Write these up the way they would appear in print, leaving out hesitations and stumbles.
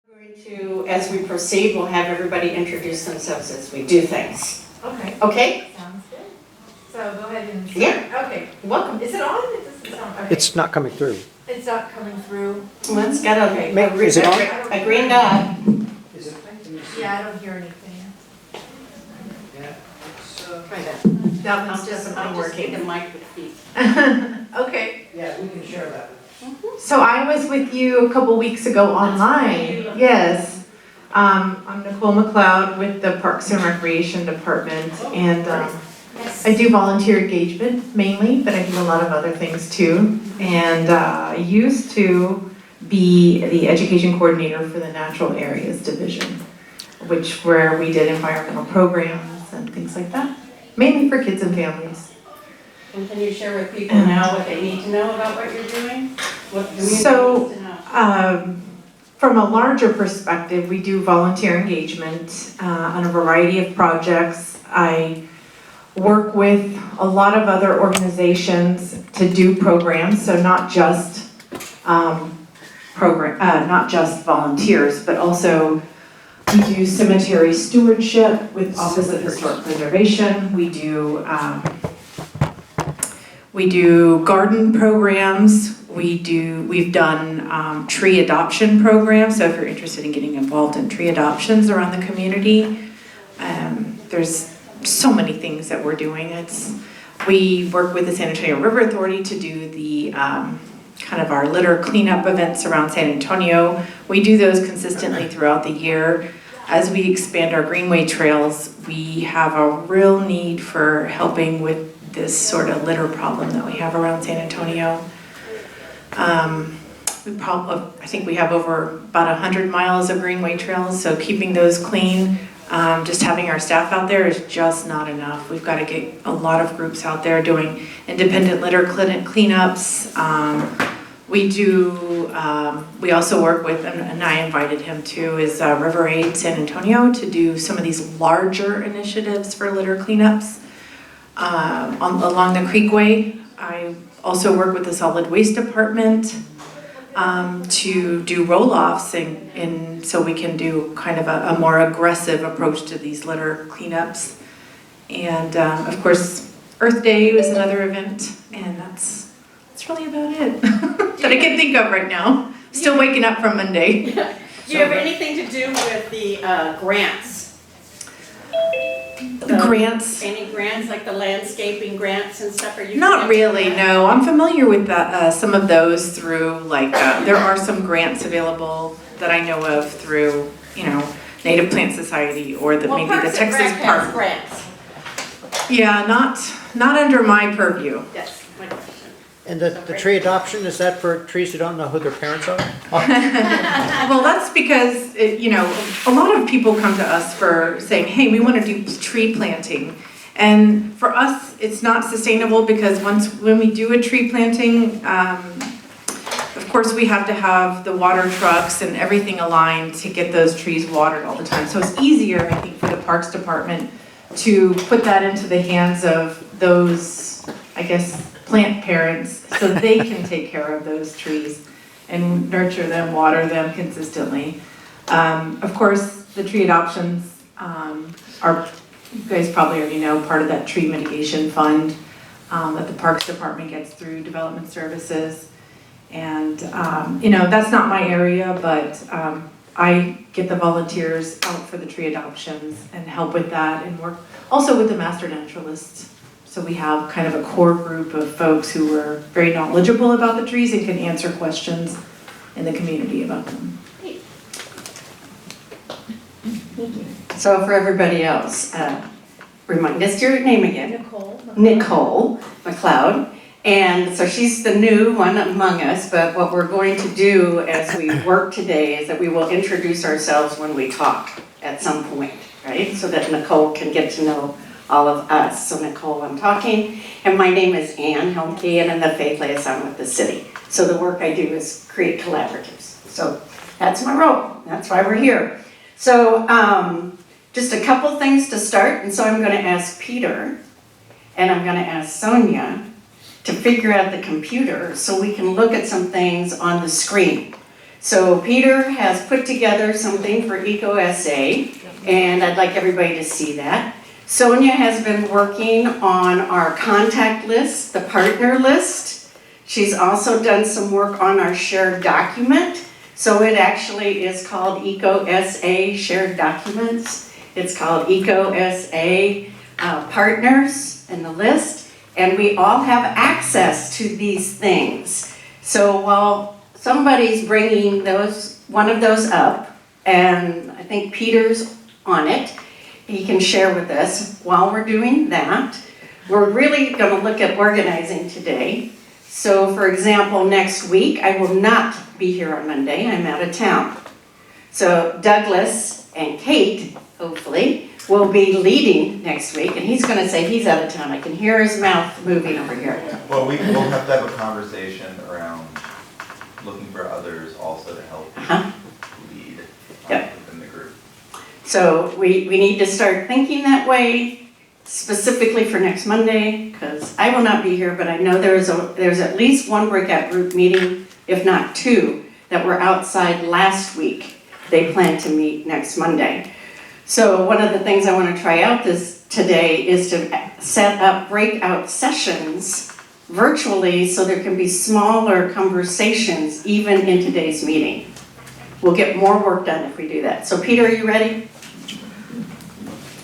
Going to, as we proceed, we'll have everybody introduce themselves as we do things. Okay. Okay? Sounds good. So go ahead and start. Yeah. Okay. Welcome. Is it on? It doesn't sound. Okay. It's not coming through. It's not coming through. Well, it's got Is it on? a green dot. Is it? Yeah, I don't hear anything. Yeah. Try that. That one's just I'm working the mic with feet. Okay. Yeah, we can share that. So I was with you a couple weeks ago online. Yes. I'm Nicole McLeod with the Parks and Recreation Department, and I do volunteer engagement mainly, but I do a lot of other things too. And I used to be the education coordinator for the Natural Areas Division, where we did environmental programs and things like that, mainly for kids and families. And can you share with people now what they need to know about what you're doing? What do we need to know? From a larger perspective, we do volunteer engagement on a variety of projects. I work with a lot of other organizations to do programs, so not just not just volunteers, but also we do cemetery stewardship with Office of Historic Preservation. We do garden programs. We've done tree adoption programs. So if you're interested in getting involved in tree adoptions around the community, there's so many things that we're doing. We work with the San Antonio River Authority to do the kind of our litter cleanup events around San Antonio. We do those consistently throughout the year. As we expand our greenway trails, we have a real need for helping with this sort of litter problem that we have around San Antonio. I think we have over about 100 miles of greenway trails, so keeping those clean, just having our staff out there is just not enough. We've got to get a lot of groups out there doing independent litter cleanups. We also work with, and I invited him to, is River Aid San Antonio to do some of these larger initiatives for litter cleanups along the Creekway. I also work with the Solid Waste Department to do roll-offs and so we can do kind of a more aggressive approach to these litter cleanups. And of course, Earth Day was another event, and that's really about it that I can think of right now. Still waking up from Monday. Do you have anything to do with the grants? Grants? Any grants, like the landscaping grants and stuff? Are you Not really, no. I'm familiar with some of those through, like, there are some grants available that I know of through, Native Plant Society or maybe the Texas Park. Grants. Yeah, not under my purview. Yes, my question. And the tree adoption, is that for trees who don't know who their parents are? Well, that's because, a lot of people come to us for saying, hey, we want to do tree planting. And for us, it's not sustainable because when we do a tree planting, of course, we have to have the water trucks and everything aligned to get those trees watered all the time. So it's easier, I think, for the Parks Department to put that into the hands of those, I guess, plant parents so they can take care of those trees and nurture them, water them consistently. Of course, the tree adoptions are, you guys probably already know, part of that tree mitigation fund that the Parks Department gets through Development Services. And, that's not my area, but I get the volunteers out for the tree adoptions and help with that and work also with the master naturalists. So we have kind of a core group of folks who are very knowledgeable about the trees and can answer questions in the community about them. So for everybody else, remind us your name again. Nicole McLeod. And so she's the new one among us, but what we're going to do as we work today is that we will introduce ourselves when we talk at some point, right? So that Nicole can get to know all of us. So Nicole, I'm talking, and my name is Ann Helmke, and I'm the faith liaison with the city. So the work I do is create collaboratives. So that's my role, that's why we're here. So just a couple things to start, and so I'm gonna ask Peter, and I'm gonna ask Sonia to figure out the computer so we can look at some things on the screen. So Peter has put together something for EcoSA, and I'd like everybody to see that. Sonia has been working on our contact list, the partner list. She's also done some work on our shared document. So it actually is called EcoSA Shared Documents. It's called EcoSA Partners in the list. And we all have access to these things. So while somebody's bringing one of those up, and I think Peter's on it, he can share with us. While we're doing that, we're really going to look at organizing today. So for example, next week, I will not be here on Monday. I'm out of town. So Douglas and Kate, hopefully, will be leading next week, and he's going to say he's out of town. I can hear his mouth moving over here. Well, we'll have to have a conversation around looking for others also to help lead within the group. So we need to start thinking that way, specifically for next Monday, because I will not be here, but I know there's at least one breakout group meeting, if not two, that were outside last week. They plan to meet next Monday. So one of the things I want to try out today is to set up breakout sessions virtually so there can be smaller conversations even in today's meeting. We'll get more work done if we do that. So Peter, are you ready?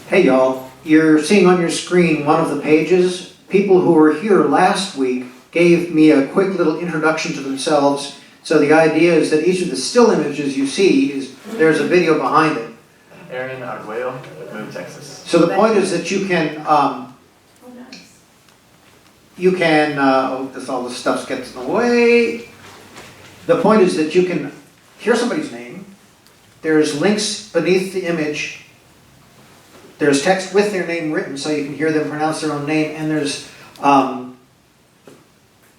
Hey y'all, you're seeing on your screen one of the pages. People who were here last week gave me a quick little introduction to themselves. So the idea is that each of the still images you see, there's a video behind it. Aaron Arguello, Moon, Texas. So the point is that you can, all this stuff gets in the way. The point is that you can hear somebody's name. There's links beneath the image. There's text with their name written so you can hear them pronounce their own name, and there's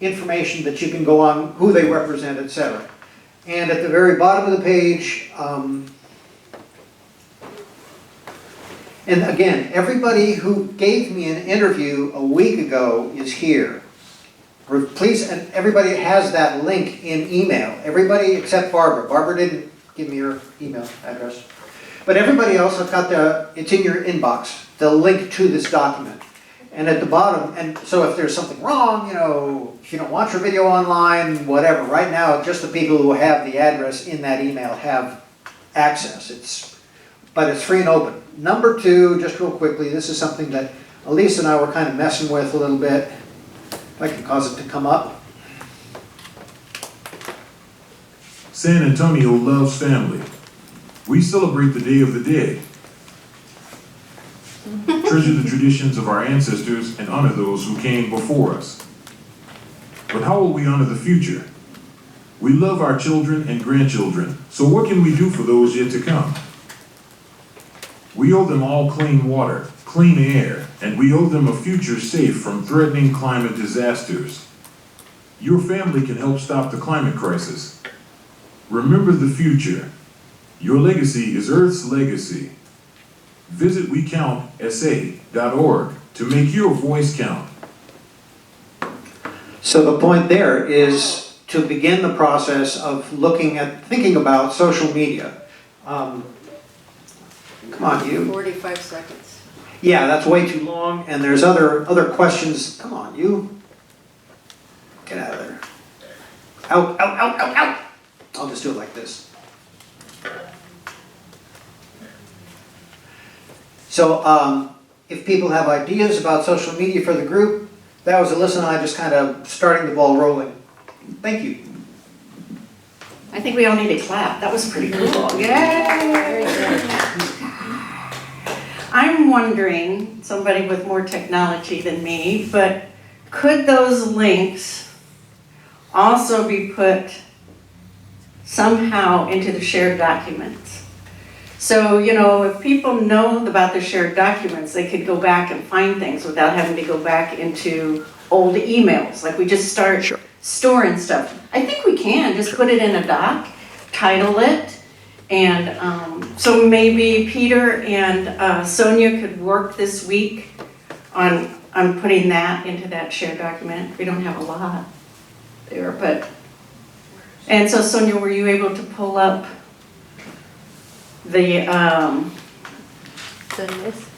information that you can go on, who they represent, etc. And at the very bottom of the page, and again, everybody who gave me an interview a week ago is here. Please, and everybody has that link in email. Everybody except Barbara. Barbara didn't give me her email address. But everybody else, I've got it's in your inbox, the link to this document. And at the bottom, and so if there's something wrong, if you don't want your video online, whatever, right now, just the people who have the address in that email have access. But it's free and open. Number two, just real quickly, this is something that Elise and I were kind of messing with a little bit. If I can cause it to come up. San Antonio loves family. We celebrate the Day of the Dead. Treasure the traditions of our ancestors and honor those who came before us. But how will we honor the future? We love our children and grandchildren, so what can we do for those yet to come? We owe them all clean water, clean air, and we owe them a future safe from threatening climate disasters. Your family can help stop the climate crisis. Remember the future. Your legacy is Earth's legacy. Visit WeCountSA.org to make your voice count. So the point there is to begin the process of thinking about social media. Come on, you. 45 seconds. Yeah, that's way too long, and there's other questions. Come on, you. Get out of there. Out, out, out, out, out. I'll just do it like this. So if people have ideas about social media for the group, that was Alyssa and I just kind of starting the ball rolling. Thank you. I think we all need a clap. That was pretty cool. Yay! I'm wondering, somebody with more technology than me, but could those links also be put somehow into the shared documents? So, if people know about the shared documents, they could go back and find things without having to go back into old emails, like we just start storing stuff. I think we can just put it in a doc, title it, and so maybe Peter and Sonia could work this week on putting that into that shared document. We don't have a lot there, but And so Sonia, were you able to pull up the, The list?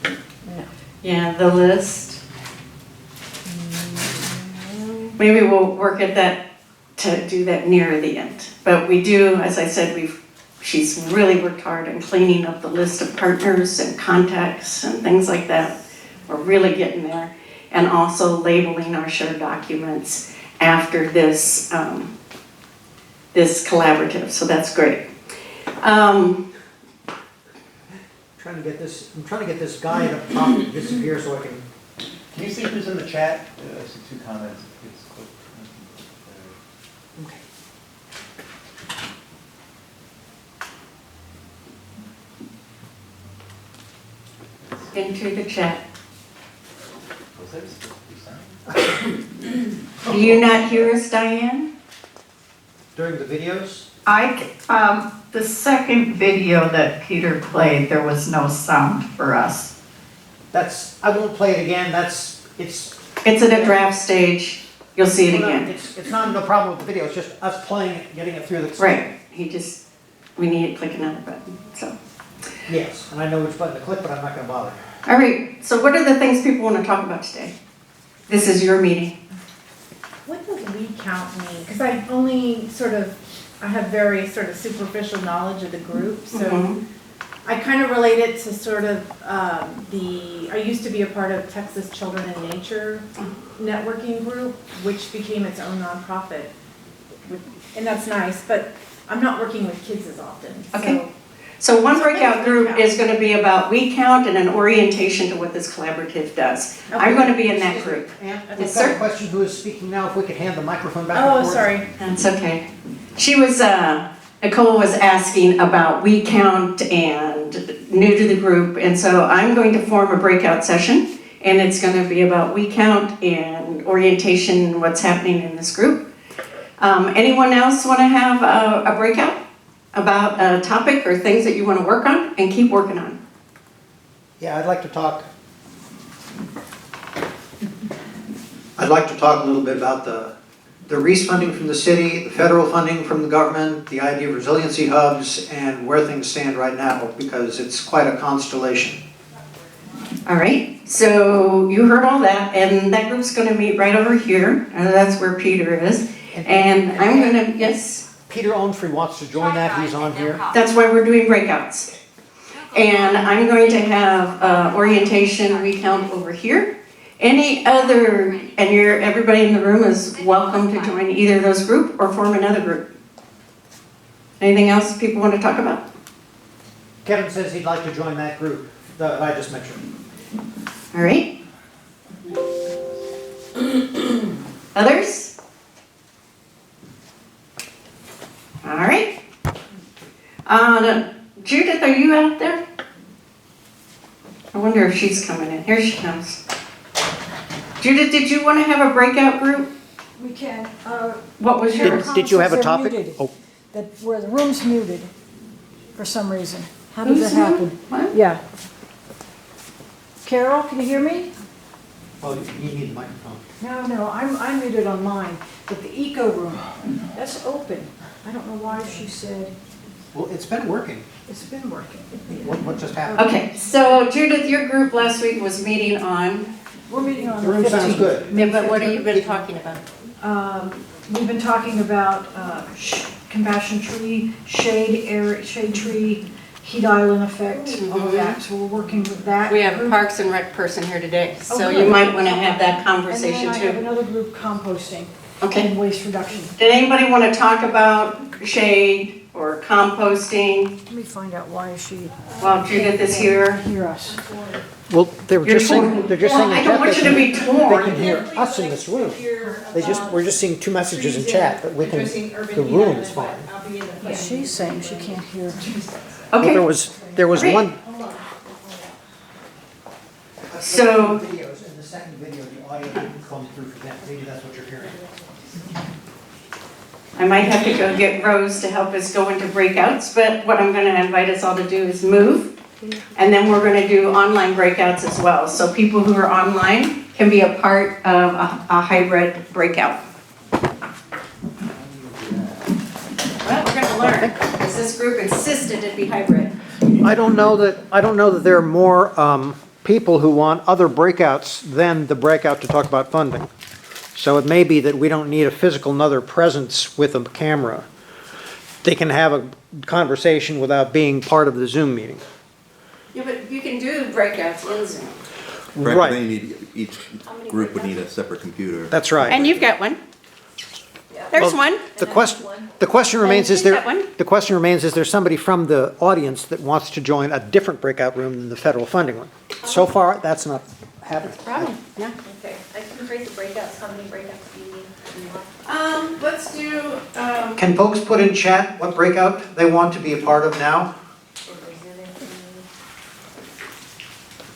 yeah, the list? Maybe we'll work at that, to do that near the end. But we do, as I said, she's really worked hard in cleaning up the list of partners and contacts and things like that. We're really getting there. And also labeling our shared documents after this, this collaborative, so that's great. I'm trying to get this guy at the top to disappear so I can. Can you see who's in the chat? I see 2 comments. It's quick. Into the chat. Was there supposed to be sign? Do you not hear us, Diane? During the videos? The second video that Peter played, there was no sound for us. I won't play it again, it's. It's at a draft stage. You'll see it again. It's not no problem with the video, it's just us playing it, getting it through the. Right, we need to click another button, so. Yes, and I know which button to click, but I'm not gonna bother. All right, so what are the things people want to talk about today? This is your meeting. What does lead count mean? Because I have very sort of superficial knowledge of the group, so Mhm. I kind of relate it to sort of I used to be a part of Texas Children in Nature networking group, which became its own nonprofit. And that's nice, but I'm not working with kids as often. Okay. So one breakout group is going to be about we count and an orientation to what this collaborative does. I'm going to be in that group. And Yes, we've got sir. a question who is speaking now, if we could hand the microphone back and forth. Oh, sorry. That's okay. She was, Nicole was asking about we count and new to the group, and so I'm going to form a breakout session, and it's going to be about we count and orientation, what's happening in this group. Anyone else want to have a breakout about a topic or things that you want to work on and keep working on? Yeah, I'd like to talk a little bit about the REASE funding from the city, the federal funding from the government, the idea of resiliency hubs, and where things stand right now, because it's quite a constellation. All right, so you heard all that, and that group's going to meet right over here. That's where Peter is. And I'm going to, yes? Peter Onfrey wants to join that, he's on here. That's why we're doing breakouts. And I'm going to have orientation recount over here. Any other, and everybody in the room is welcome to join either of those group or form another group. Anything else people want to talk about? Kevin says he'd like to join that group that I just mentioned. All right. Others? All right. Judith, are you out there? I wonder if she's coming in. Here she comes. Judith, did you want to have a breakout group? We can. What was yours? Did you have a They're topic? muted. Oh. That where the room's muted for some reason. How did that Who's muted? happen? What? Yeah. Carol, can you hear me? Well, you need the microphone. No, I'm muted on mine. But the eco room, that's open. I don't know why she said Well, it's been working. it's been working. What just happened? Okay, so Judith, your group last week was meeting on, We're meeting on The the room 15th. sounds good. yeah, but what have you been talking about? We've been talking about compassion tree, shade tree, heat island effect, all of that. So we're working with that. We have a group. Parks and Rec person here today, so Oh, you good. might want to have that conversation And then I have too. another group composting Okay. and waste reduction. Did anybody want to talk about shade or composting Let me find out why she while Judith is here? hear us. Well, they were You're just saying, torn. they're just Well, saying I don't want you to be they torn. can hear us in this room. We're just seeing two messages in chat, but we can, the room is fine. But she's saying she can't hear. Well, Okay, there was Great. one. So- Videos, in the second video, the audio didn't come through for them, maybe that's what you're hearing. I might have to go get Rose to help us go into breakouts, but what I'm going to invite us all to do is move. And then we're going to do online breakouts as well. So people who are online can be a part of a hybrid breakout. learn, because this group insisted it be hybrid. I don't know that there are more people who want other breakouts than the breakout to talk about funding. So it may be that we don't need a physical another presence with a camera. They can have a conversation without being part of the Zoom meeting. Yeah, but you can do breakouts in Zoom. Right, Right. but then you need, each group would need a separate computer. That's right. And you've got one. There's Well, one. The question remains, is Is that there, one? the question remains, is there somebody from the audience that wants to join a different breakout room than the federal funding one? So far, that's not happening. Problem, yeah. Okay, I can create the breakouts, how many breakouts do you need? Let's do, Can folks put in chat what breakout they want to be a part of now?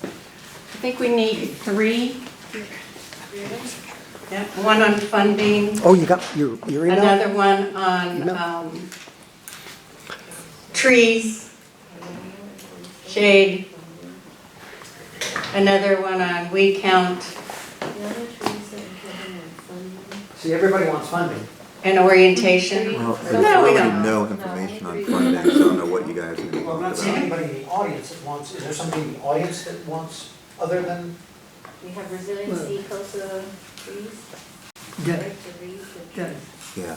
I think we need 3. Yeah, one on funding, Oh, you got your email? another one on, Email. trees, shade, another one on weed count, See, everybody wants funding. and orientation. Well, there's No, we really don't. no information on funding, so I don't know what you guys are gonna Well, I'm talk not seeing about. anybody in the audience that wants, is there somebody in the audience that wants other than? We have resiliency, EcoSA trees. Yeah.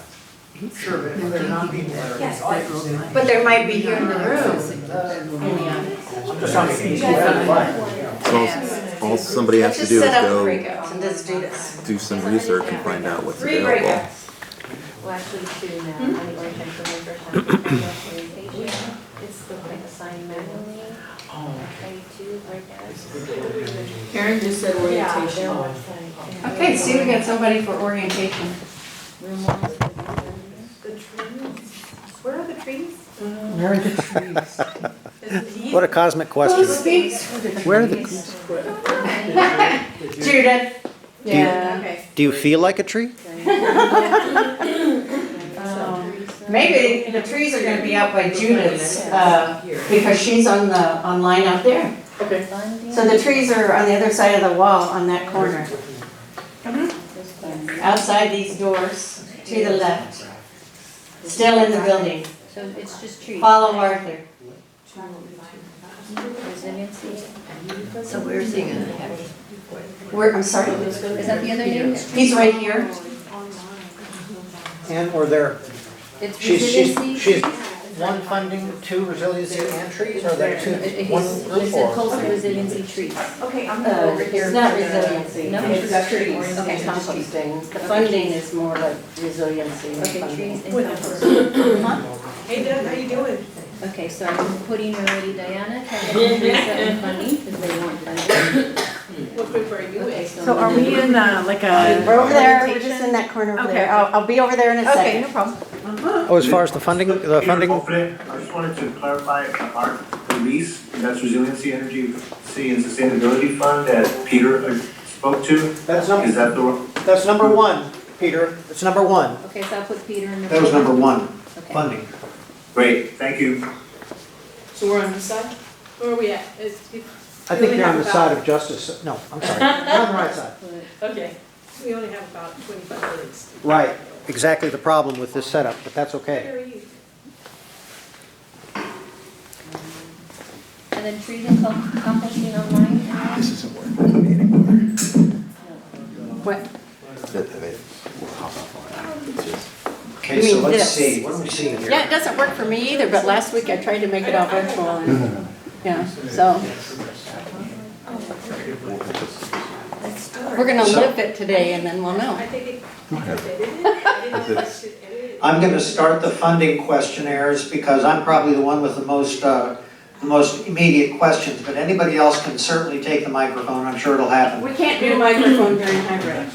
Sure, but there are not people that are in the audience. But there might be here in the room, in the audience. I'm just talking to people who have fun. So all somebody has Let's to just do is set up go breakouts and just do this. do some research and find out what's 3 available. breakouts. Well, actually 2 now, I think orientation for the first time, orientation. It's the like assigned manually. Maybe 2 breakouts. Karen just said orientation. Okay, see, we got somebody for orientation. Room 1 is the trees. Where are the trees? Where are the trees? What a cosmic question. Speaks for the trees. Where are the, Judith. Yeah. Okay. do you feel like a tree? Maybe the trees are gonna be out by Judith's, because she's on the, online out there. Okay. So the trees are on the other side of the wall on that corner. Outside these doors, to the left. Still in the building. So it's just trees. Follow Arthur. Resiliency. So where's he gonna have? Where, I'm sorry? Is that the other name? He's right here. And or there? It's She's resiliency. one funding, 2 resiliency and trees, or there one He's, group it's or? coastal resiliency trees. Okay, I'm It's not resiliency, No, it's it's trees, Okay, and composting. The funding is more like resiliency and Okay, funding. trees and composting. Hey Doug, how you doing? Okay, so I'm putting already Diana, Kevin, Lisa, and funding, because they want funding. What group are you Okay, in? So are we in like a? We're over there, we're just in that corner over there. Okay. I'll be over there in a Okay, no second. problem. Oh, as far as the funding, Hopefully, I just wanted to clarify our release, that's Resiliency, Energy, and Sustainability Fund that Peter spoke to. That's Is that the, that's number 1, Peter. That's number 1. Okay, so I'll put Peter in the. That was number 1, Okay. funding. great, thank you. So we're on this side? Where are we at? I think you're on the side of justice, no, I'm sorry, you're on the right side. Okay. We only have about 25 minutes. Right, exactly the problem with this setup, but that's okay. Where are you? And then trees and composting online. This isn't working. What? We'll hop offline. It's just- Okay, You so mean let's this? see, what are we seeing here? Yeah, it doesn't work for me either, but last week I tried to make it all virtual and, yeah, so. We're gonna live it today and then we'll know. I think it, I didn't touch it, edit it. I'm gonna start the funding questionnaires because I'm probably the one with the most immediate questions, but anybody else can certainly take the microphone, I'm sure it'll happen. We can't do microphone during hybrid.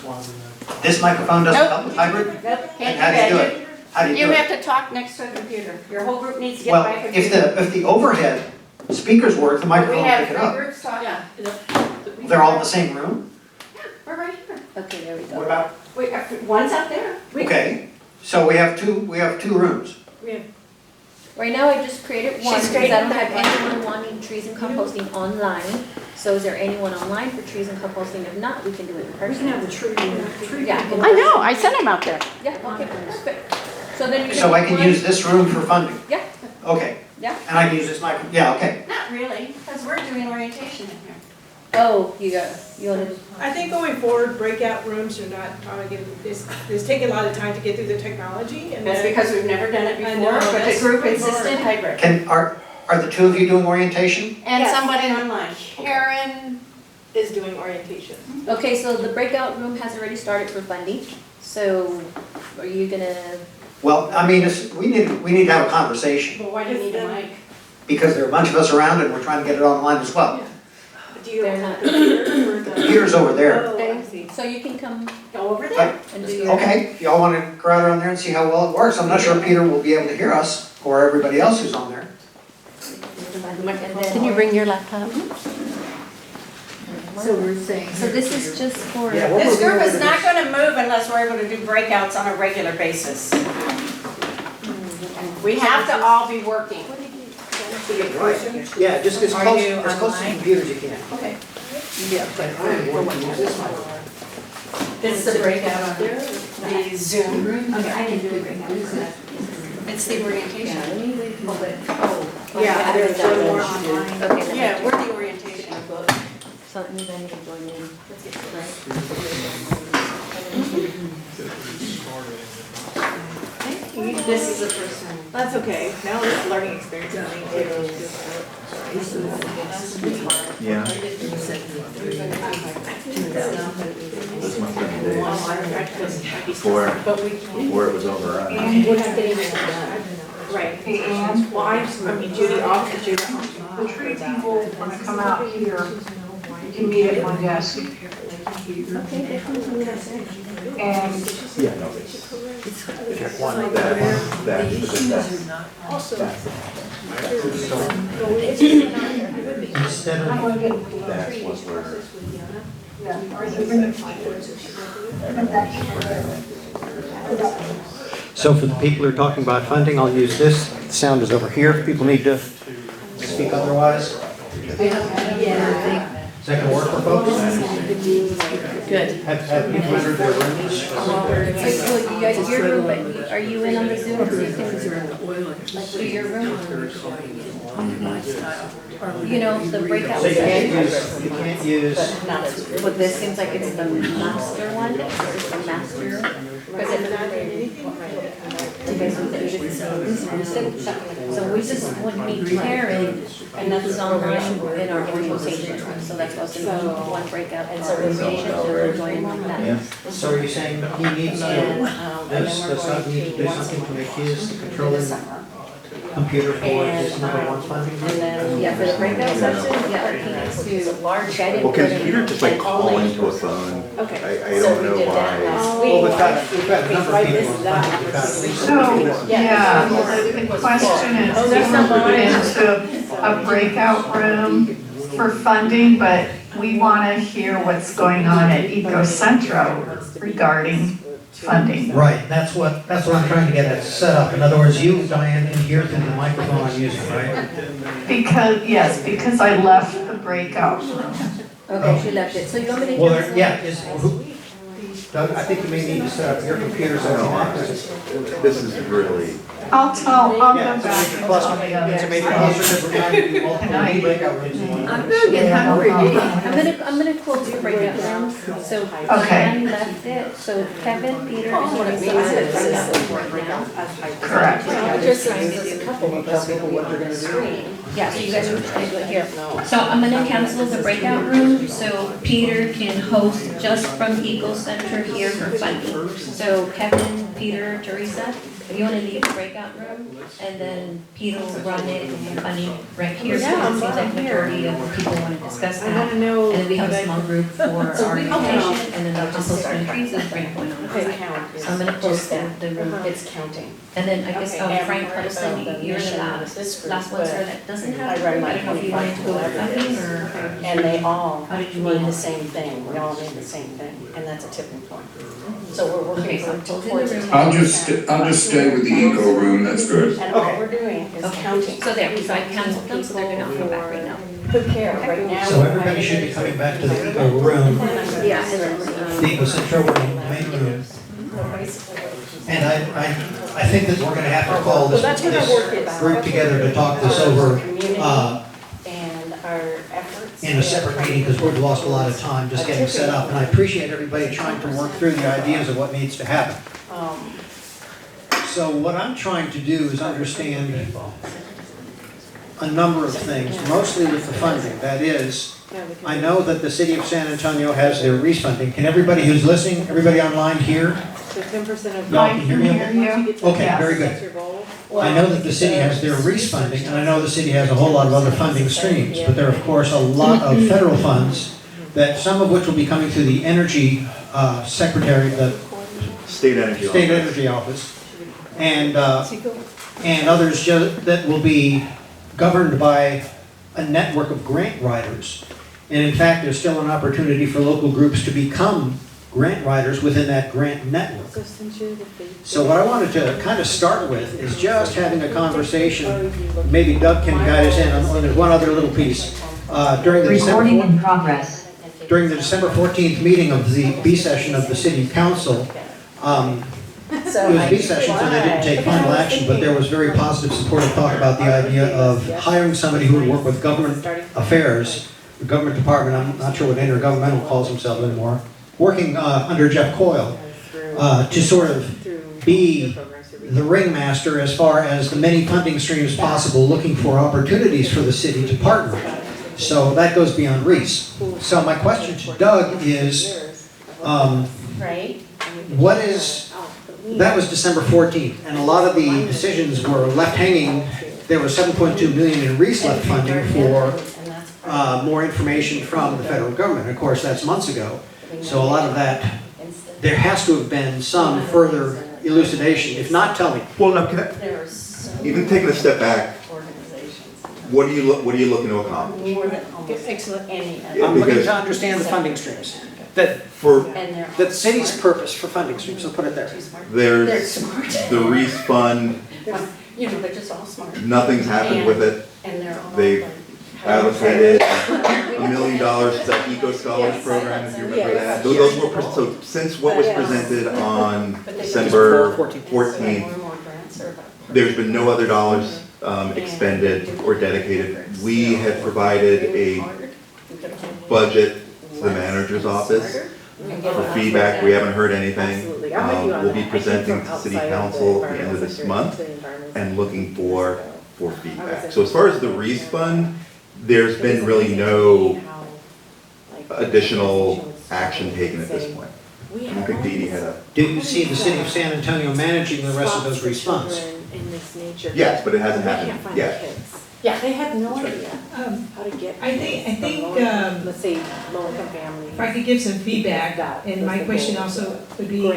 This microphone doesn't Nope. help with hybrid? Nope, And how do you do can't it? How do do you it. do You it? have to talk next to a computer. Your whole group needs to get Well, by a if computer. the overhead speakers work, the We microphone will have pick it 3 up. groups talking. They're all in the same room? We're right here. Okay, there we What go. about, Wait, one's up there. okay, so we have two rooms. We have, Right now, I just created one, She's because I don't creating have anyone wanting trees and composting online. So is there anyone online for trees and composting? If not, we can do it in we person. can have the tree. Yeah. I know, I sent him out there. Yeah, okay, perfect. So then you So I can one- use this room for funding? Yeah. Okay. Yeah. And I can use this microphone, yeah, okay. Not really, because we're doing orientation in here. Oh, you wanna, I think going forward, breakout rooms are not probably gonna, it's taking a lot of time to get through the technology and That's then. because we've never done it I before, know, but the that's group hard. insisted hybrid. Are the two of you doing orientation? And Yes. somebody online. Karen is doing orientation. okay, so the breakout room has already started for funding, so are you gonna, Well, I mean, we need to have a conversation, Well, why do you need a mic? because there are a bunch of us around and we're trying to get it online as well. Do you They're have not. a computer or The the? computer's over there. Oh, I see. so you can come Go over there. and do your. Okay, y'all wanna go out around there and see how well it works? I'm not sure Peter will be able to hear us, or everybody else who's on there. Can you bring your laptop? So we're saying. So this is just for. Yeah, we're This moving group over is to not this. gonna move unless we're able to do breakouts on a regular basis. We have to all be working. Yeah, just as Are close, you as close to the online? computer as you can. Okay. Yeah, but I'm going to use this microphone. This is the breakout on the Zoom room. Okay, I can do it right now. It's the orientation. Yeah, there's one more online. Okay, Yeah, we're the orientation. So it means I need to join in. This is the first time. That's okay, now it's a learning experience for me too. Yeah. This must have been the days before it was overrun. Right. Well, I mean, Judy off, Judy off. The tree people, when I come out here, you can meet at my desk. And Yeah, no, check one, that, Instead I'm of, gonna get, that's what we're. yeah, or you bring it. so for the people who are talking about funding, I'll use this. The sound is over here. If people need to speak otherwise. Is that gonna work for folks? Good. Have people entered their rooms? So, you guys, your room, but are you in on the Zoom? So you can do your room? You know, the breakout. So you can't use, But this seems like it's the master one, it's the master. Because so we just would meet Karen, and that's online in our orientation, so that's what's in one breakout, and so orientation, so we're joining that. so are you saying he needs to, does not need to do something to make his controlling computer for this number one funding group? Yeah, for the breakout session, yeah, he needs to large, I didn't Well, put can it Peter in. just like call into a phone? Okay. I don't know why. Well, we've got a number of people on funding. We've got at least So, two people. yeah, the question is, we were moving into a breakout room for funding, but we want to hear what's going on at EcoCentro regarding funding. Right, that's what I'm trying to get it set up. In other words, you, Diane, can hear through the microphone I'm using, right? Because I left the breakout room. Okay, she left it, so you want me to Well, cancel? yeah, Doug, I think you may need to set up your computers on the This is really. I'll go Yeah, back it's a and major tell the cluster. It's a major others. cluster because we're trying to do multiple breakout rooms in one. I'm gonna get hungry. I'm gonna close your breakout rooms, so Okay. Diane left it, so Kevin, Peter, and Teresa are the breakout room now. Correct. Just there's a couple of us people what we're gonna do. Yeah, so you guys are just gonna do it here. So I'm gonna cancel the breakout room, so Peter can host just from EcoCentro here for funding. So Kevin, Peter, Teresa, if you wanna leave the breakout room, and then Peter will run it and funding right here, so it seems like majority of the people wanna discuss I that. wanna know. And then we have a small group for our orientation, and then they'll just post their trees and bring going on outside. So I'm gonna post the room. It's counting. And then I guess, Okay, Frank and Carlson, the you're the mission of this last, group, last one, sir, that doesn't have, I a run group. my I don't know if you wanted to go with funding or. And they all How did you need want the it? same thing, we all need the same thing, and that's a tipping point. So we're Okay, working so towards close it. the room. I'll just stay with the eco room, that's good. And all we're doing is Okay. counting. So there, so I canceled them, so they're gonna come back right now. Who cares, right now? So everybody should be coming back to the eco room, Yeah, and then, the EcoCentro room, main room. And I think that we're gonna have to call Well, that's what our work is. group together to talk this over, And our efforts. in a separate meeting, because we've lost a lot of time just getting set up. And I appreciate everybody trying to work through the ideas of what needs to happen. So what I'm trying to do is understand a number of things, mostly with the funding. That is, I know that the city of San Antonio has their refunding. Can everybody who's listening, everybody online hear? So 10% of. Y'all can hear me okay? you. Okay, very good. That's your goal. I know that the city has their refunding, and I know the city has a whole lot of other funding streams, but there are, of course, a lot of federal funds, that some of which will be coming through the energy secretary, the State Energy state energy office, and others that will be governed by a network of grant writers. And in fact, there's still an opportunity for local groups to become grant writers within that grant network. So what I wanted to kind of start with is just having a conversation, maybe Doug can guide us in on, there's one other little piece. During the December 14th meeting of the B session of the City Council, it was B session, so they didn't take final action, but there was very positive supportive talk about the idea of hiring somebody who would work with government affairs, the government department, I'm not sure what intergovernmental calls themselves anymore, working under Jeff Coyle, to sort of be the ringmaster as far as the many funding streams possible, looking for opportunities for the city to partner. So that goes beyond Reese. So my question to Doug is, what is, that was December 14th, and a lot of the decisions were left hanging. There was $7.2 million in Reese left funding for more information from the federal government. Of course, that's months ago. So a lot of that, there has to have been some further elucidation. If not, tell me. Well, no, even taking a step back, what are you looking to accomplish? Excellent. I'm looking to understand the funding streams. That the city's purpose for funding streams, so put it there. There's the Reese Fund, They're just all smart. nothing's happened with it. And they're all They've like, allocated $1 million to that Eco Scholars program, if you remember that. Those were, so since what was presented on December 14th, there's been no other dollars expended or dedicated. We have provided a budget to the manager's office for feedback. We haven't heard anything. We'll be presenting to City Council at the end of this month and looking for feedback. So as far as the Reese Fund, there's been really no additional action taken at this point. I don't think Dee Dee had a... Do you see the city of San Antonio managing the rest of those Reese funds? Yes, but it hasn't happened yet. Yeah, they have no idea how to get. I think, let's say, low-income families. if I could give some feedback, and my question also would be,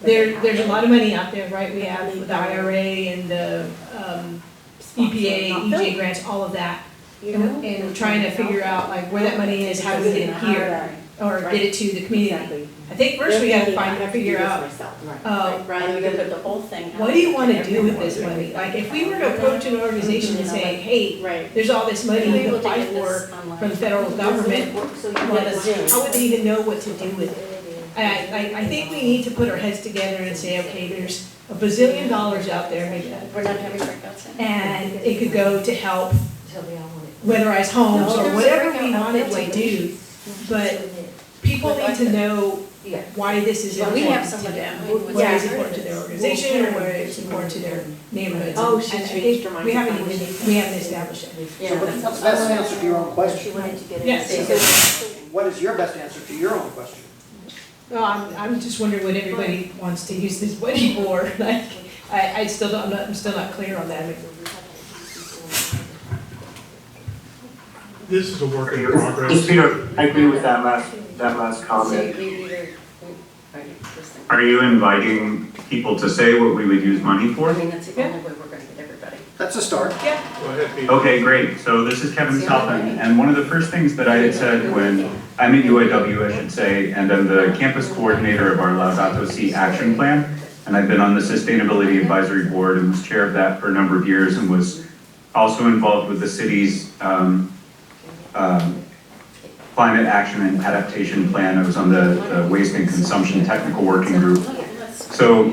there's a lot of money out there, right? We have the IRA and the EPA, EJ grants, all of that. And trying to figure out like where that money is, how do we get it here, or get it to the community. I think first we gotta figure out, what do you wanna do with this money? Like, if we were to approach an organization and say, hey, there's all this money you can apply for from the federal government, how would they even know what to do with it? I think we need to put our heads together and say, okay, there's $1 bazillion out there, maybe, and it could go to help weatherize homes or whatever we want it to do, but people need to know why this is important to them, why it's important to their organization, or why it's important to their neighborhoods. And I think we haven't established it. So what's the best answer to your own question? Yes. What is your best answer to your own question? No, I'm just wondering what everybody wants to use this money for, like, I'm still not clear on that. This is a work in progress. Peter, I agree with that last comment. Are you inviting people to say what we would use money for? I mean, that's the only way we're gonna get everybody. That's a start. Yeah. Go ahead, Peter. Okay, great. So this is Kevin Southern, and one of the first things that I had said when I'm at UAW, I should say, and I'm the campus coordinator of our Laudato Si action plan, and I've been on the Sustainability Advisory Board and was chair of that for a number of years, and was also involved with the city's climate action and adaptation plan. I was on the waste and consumption technical working group. So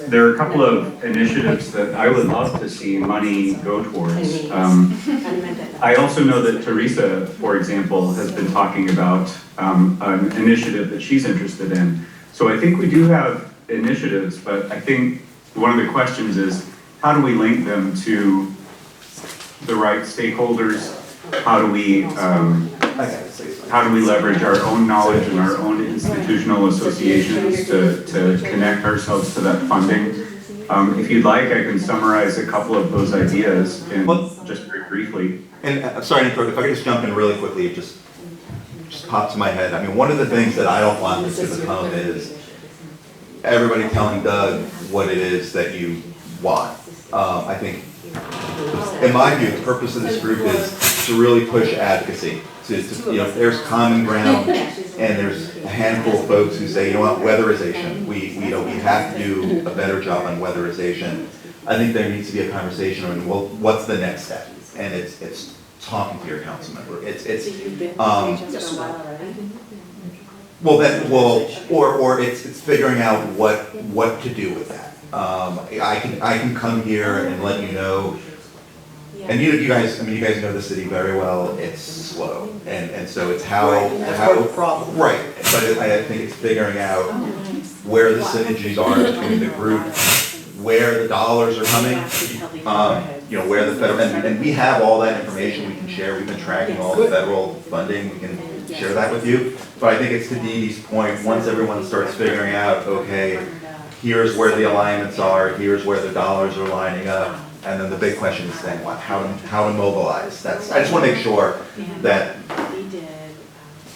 there are a couple of initiatives that I would love to see money go towards. I also know that Teresa, for example, has been talking about an initiative that she's interested in. So I think we do have initiatives, but I think one of the questions is, how do we link them to the right stakeholders? How do we leverage our own knowledge and our own institutional associations to connect ourselves to that funding? If you'd like, I can summarize a couple of those ideas in just very briefly. And I'm sorry to interrupt, if I could just jump in really quickly, it just popped to my head. I mean, one of the things that I don't want this to become is everybody telling Doug what it is that you want. I think, in my view, the purpose of this group is to really push advocacy. There's common ground, and there's a handful of folks who say, you know what, weatherization. We have to do a better job on weatherization. I think there needs to be a conversation on, well, what's the next step? And it's talking to your council member. Or it's figuring out what to do with that. I can come here and let you know. And you guys know the city very well. It's slow, and so it's how right. But I think it's figuring out where the synergies are between the group, where the dollars are coming. Where the federal and we have all that information we can share. We've been tracking all the federal funding. We can share that with you. But I think it's to Dee Dee's point. Once everyone starts figuring out, okay, here's where the alignments are. Here's where the dollars are lining up. And then the big question is then what? How to mobilize? I just want to make sure that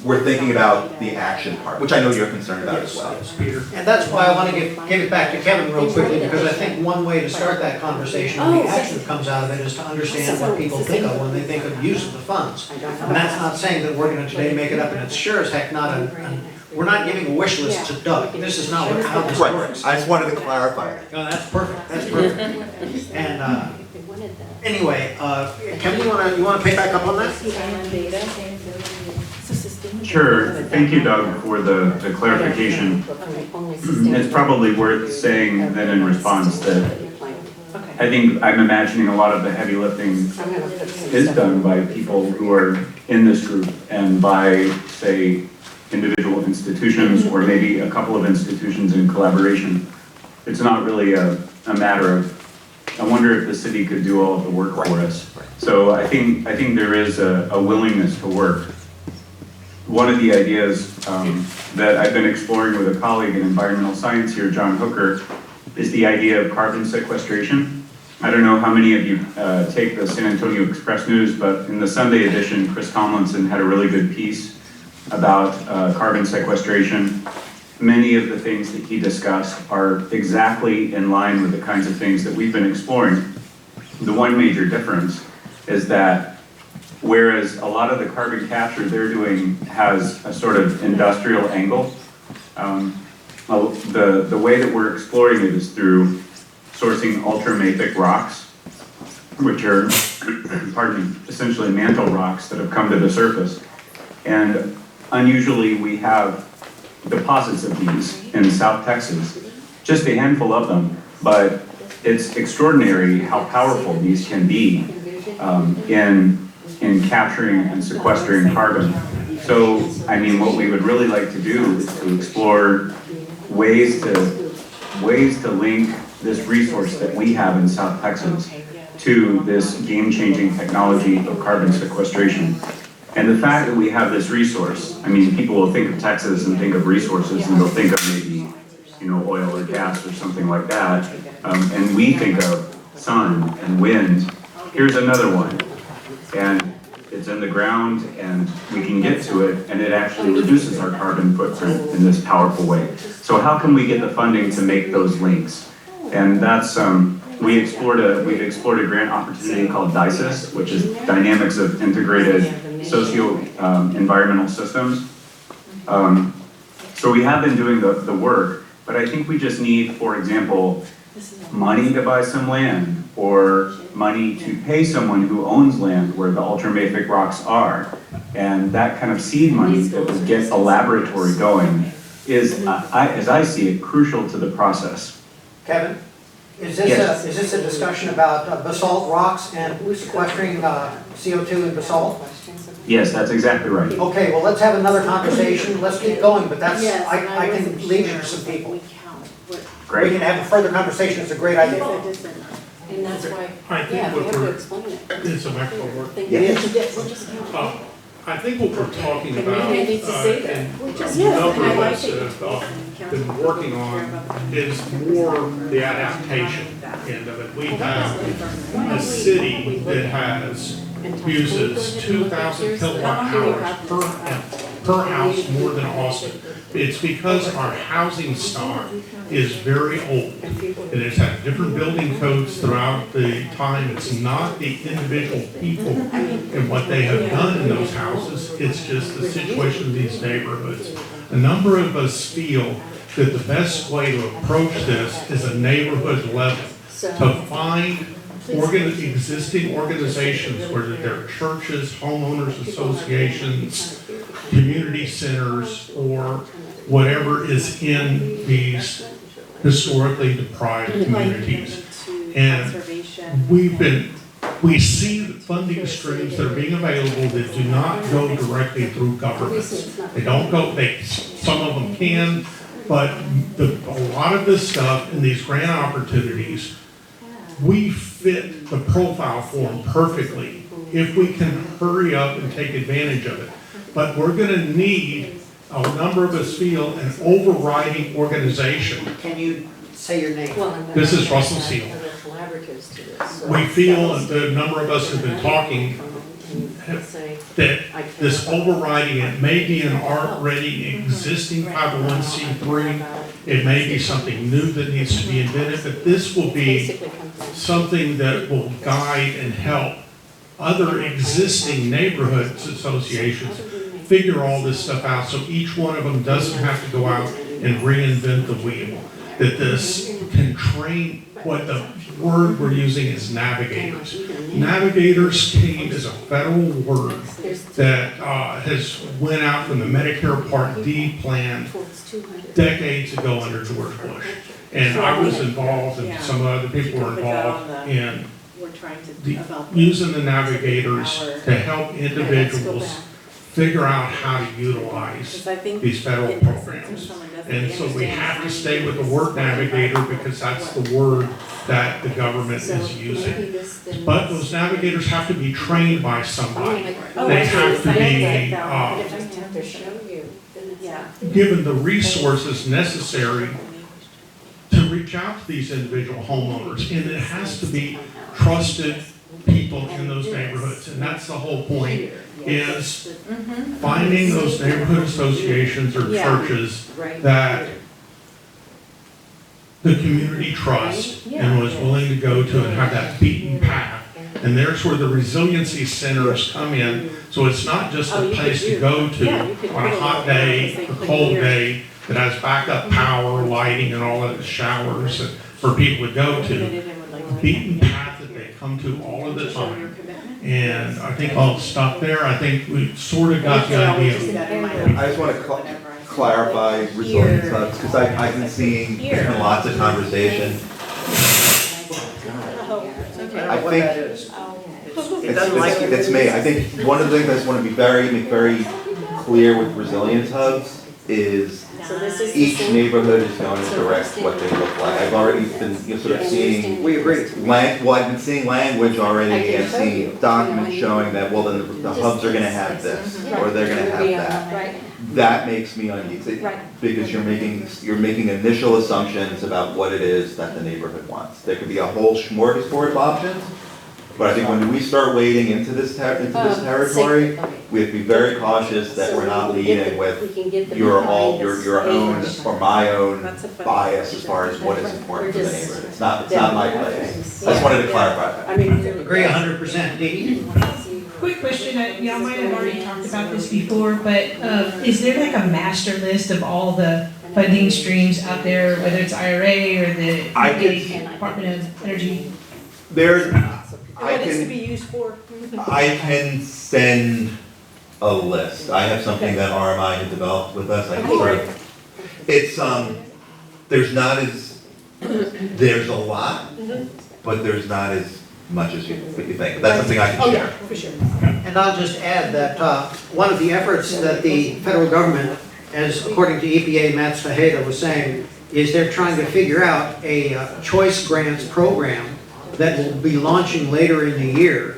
we're thinking about the action part, which I know you're concerned about as well. And that's why I want to give it back to Kevin real quickly, because I think one way to start that conversation and the action that comes out of it is to understand what people think of when they think of use of the funds. And that's not saying that we're going to today make it up, and it's sure as heck not we're not giving a wish list to Doug. This is not how this works. I just wanted to clarify. No, that's perfect. That's perfect. And anyway, Kevin, you want to pick back up on that? Sure. Thank you, Doug, for the clarification. It's probably worth saying then in response that I think I'm imagining a lot of the heavy lifting is done by people who are in this group and by, say, individual institutions or maybe a couple of institutions in collaboration. It's not really a matter of, I wonder if the city could do all of the work for us. So I think there is a willingness to work. One of the ideas that I've been exploring with a colleague in environmental science here, John Hooker, is the idea of carbon sequestration. I don't know how many of you take the San Antonio Express News, but in the Sunday edition, Chris Tomlinson had a really good piece about carbon sequestration. Many of the things that he discussed are exactly in line with the kinds of things that we've been exploring. The one major difference is that whereas a lot of the carbon capture they're doing has a sort of industrial angle, the way that we're exploring it is through sourcing ultramafic rocks, which are, essentially mantle rocks that have come to the surface. And unusually, we have deposits of these in South Texas, just a handful of them, but it's extraordinary how powerful these can be in capturing and sequestering carbon. So, I mean, what we would really like to do is to explore ways to link this resource that we have in South Texas to this game-changing technology of carbon sequestration. And the fact that we have this resource, I mean, people will think of Texas and think of resources and they'll think of maybe, oil or gas or something like that. And we think of sun and wind. Here's another one. And it's in the ground and we can get to it and it actually reduces our carbon footprint in this powerful way. So how can we get the funding to make those links? And that's, we've explored a grant opportunity called DISIS, which is Dynamics of Integrated Socio-Environmental Systems. So we have been doing the work, but I think we just need, for example, money to buy some land or money to pay someone who owns land where the ultramafic rocks are. And that kind of seed money that would get a laboratory going is, as I see it, crucial to the process. Kevin, is Yes. this a discussion about basalt rocks and sequestering CO2 in basalt? Yes, that's exactly right. Okay, well, let's have another conversation, let's keep going, but that's, I can lead you to some people. We Great. can have a further conversation, it's a great idea. And that's why, I think yeah, we what have to we're, explain it. it's a microphone work. It is. I think what we're talking And about, maybe need to say that. and We just- a number yeah, of I us like it. have been working on is more the adaptation end of it. We have a city that uses 2,000 kilowatt hours per house more than Austin. It's because our housing stock is very old, and it's had different building codes throughout the time. It's not the individual people and what they have done in those houses, it's just the situation of these neighborhoods. A number of us feel that the best way to approach this is a neighborhood level, to find existing organizations, whether they're churches, homeowners associations, community centers, or whatever is in these historically deprived communities. And we see the funding streams that are being available that do not go directly through governments. They don't go, some of them can, but a lot of this stuff in these grant opportunities, we fit the profile for them perfectly if we can hurry up and take advantage of it. But we're gonna need, a number of us feel, an overriding organization. Can you say your name? This is Russell Seal. We feel, and a number of us have been talking, that this overriding, it may be an already existing 501c3, it may be something new that needs to be invented, but this will be something that will guide and help other existing neighborhoods associations figure all this stuff out, so each one of them doesn't have to go out and reinvent the wheel. That this can train, what the word we're using is navigators. Navigators came as a federal word that has went out from the Medicare Part D plan decades ago under George Bush. And I was involved, and some other people were involved in using the navigators to help individuals figure out how to utilize these federal programs. And so we have to stay with the word navigator because that's the word that the government is using. But those navigators have to be trained by somebody. They have to be given the resources necessary to reach out to these individual homeowners. And it has to be trusted people in those neighborhoods. And that's the whole point, is finding those neighborhood associations or churches that the community trusts and was willing to go to and have that beaten path. And there's where the resiliency centers come in. So it's not just a place to go to on a hot day, a cold day, that has backup power, lighting, and all of the showers and for people to go to. A beaten path that they come to all of the time. And I think I'll stop there. I think we sort of got the idea. I just want to clarify resilience hubs, because I've been seeing in lots of conversation. I think it's me. I think one of the things I just want to make very clear with resilience hubs is each neighborhood is going to direct what they look like. I've already been sort of seeing. We agree. I've been seeing language already and seeing documents showing that, well, then the hubs are going to have this or they're going to have that. That makes me uneasy because you're making initial assumptions about what it is that the neighborhood wants. There could be a whole smorgasbord of options. But I think when we start wading into this territory, we have to be very cautious that we're not leading with your own or my own bias as far as what is important for the neighborhood. It's not my place. I just wanted to clarify that. Agree 100%, Dee. Quick question, y'all might have already talked about this before, but is there like a master list of all the funding streams out there, whether it's IRA or the Department of Energy? What is to be used for? I can send a list. I have something that RMI had developed with us. I can It's, there's not as, there's a lot, but there's not as much as you think. That's something I can share. For sure. And I'll just add that one of the efforts that the federal government, as according to EPA Matt Fajeda was saying, is they're trying to figure out a choice grants program that will be launching later in the year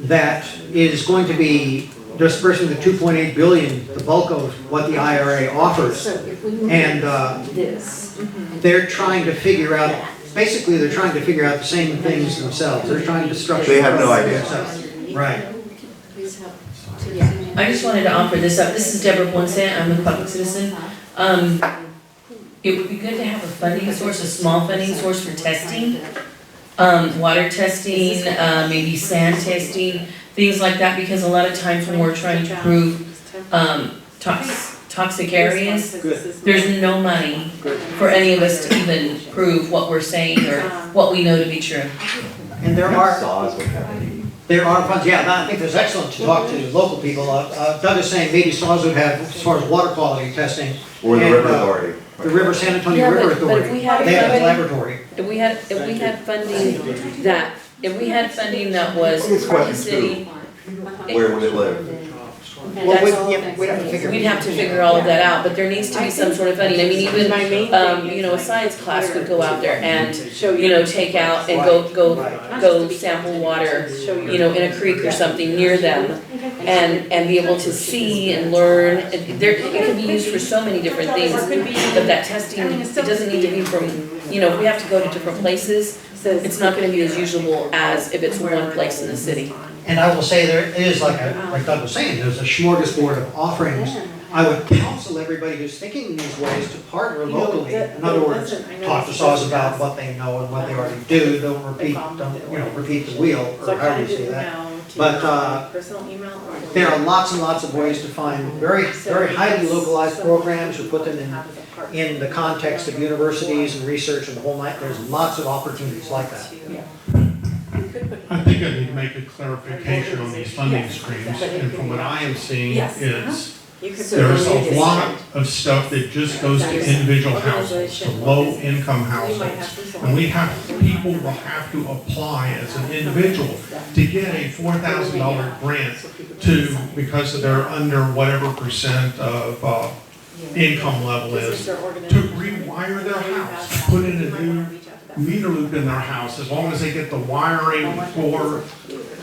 that is going to be dispersing the 2.8 billion, the bulk of what the IRA offers. And they're trying to figure out, basically they're trying to figure out the same things themselves. They're trying to structure. They have no idea. Themselves. Right. I just wanted to offer this up. This is Deborah Ponce. I'm a public citizen. It would be good to have a funding source, a small funding source for testing. Water testing, maybe sand testing, things like that, because a lot of times when we're trying to prove toxic areas, there's no money for any of us to even prove what we're saying or what we know to be true. And there are funds, yeah, I think it's excellent to talk to local people. Doug is saying maybe SAWS would have, as far as water quality testing. Or the river authority. The River San Antonio River Authority. They have a laboratory. If we had funding that was for the city. Where would it live? Well, we'd have to figure. We'd have to figure all of that out, but there needs to be some sort of funding. I mean, even, a science class could go out there and, take out and go sample water, in a creek or something near them and be able to see and learn. It can be used for so many different things, but that testing, it doesn't need to be from, if we have to go to different places, it's not gonna be as usable as if it's one place in the city. And I will say there is, like Doug was saying, there's a smorgasbord of offerings. I would counsel everybody who's thinking in these ways to partner locally. In other words, talk to SAWS about what they know and what they already do. Don't repeat the wheel, or however you say that. But there are lots and lots of ways to find very, very highly localized programs or put them in the context of universities and research and the whole night. There's lots of opportunities like that. I think I need to make a clarification on these funding streams, and from what I am seeing is there's a lot of stuff that just goes to individual households, to low-income households. And people will have to apply as an individual to get a $4,000 grant because they're under whatever percent of income level is, to rewire their house, put in a new meter loop in their house, as long as they get the wiring for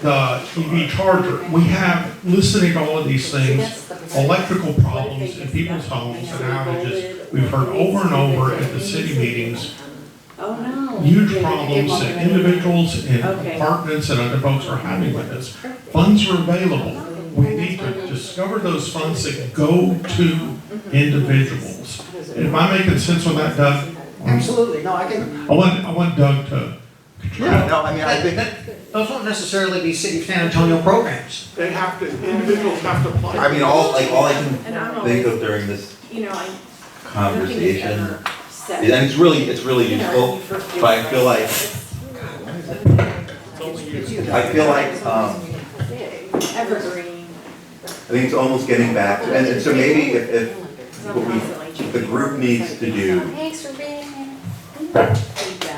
the EV charger. We have, listening to all of these things, electrical problems in people's homes and outages. We've heard over and over at the city meetings, huge problems that individuals in apartments and other folks are having with this. Funds are available. We need to discover those funds that go to individuals. Am I making sense on that, Doug? Absolutely, no, I can. I want Doug to. Yeah, no, I mean, I think those won't necessarily be City of San Antonio programs. They have to, individuals have to apply. I mean, all I can think of during this conversation, and it's really useful, but I feel like, I think it's almost getting back to, and so maybe if what the group needs to do,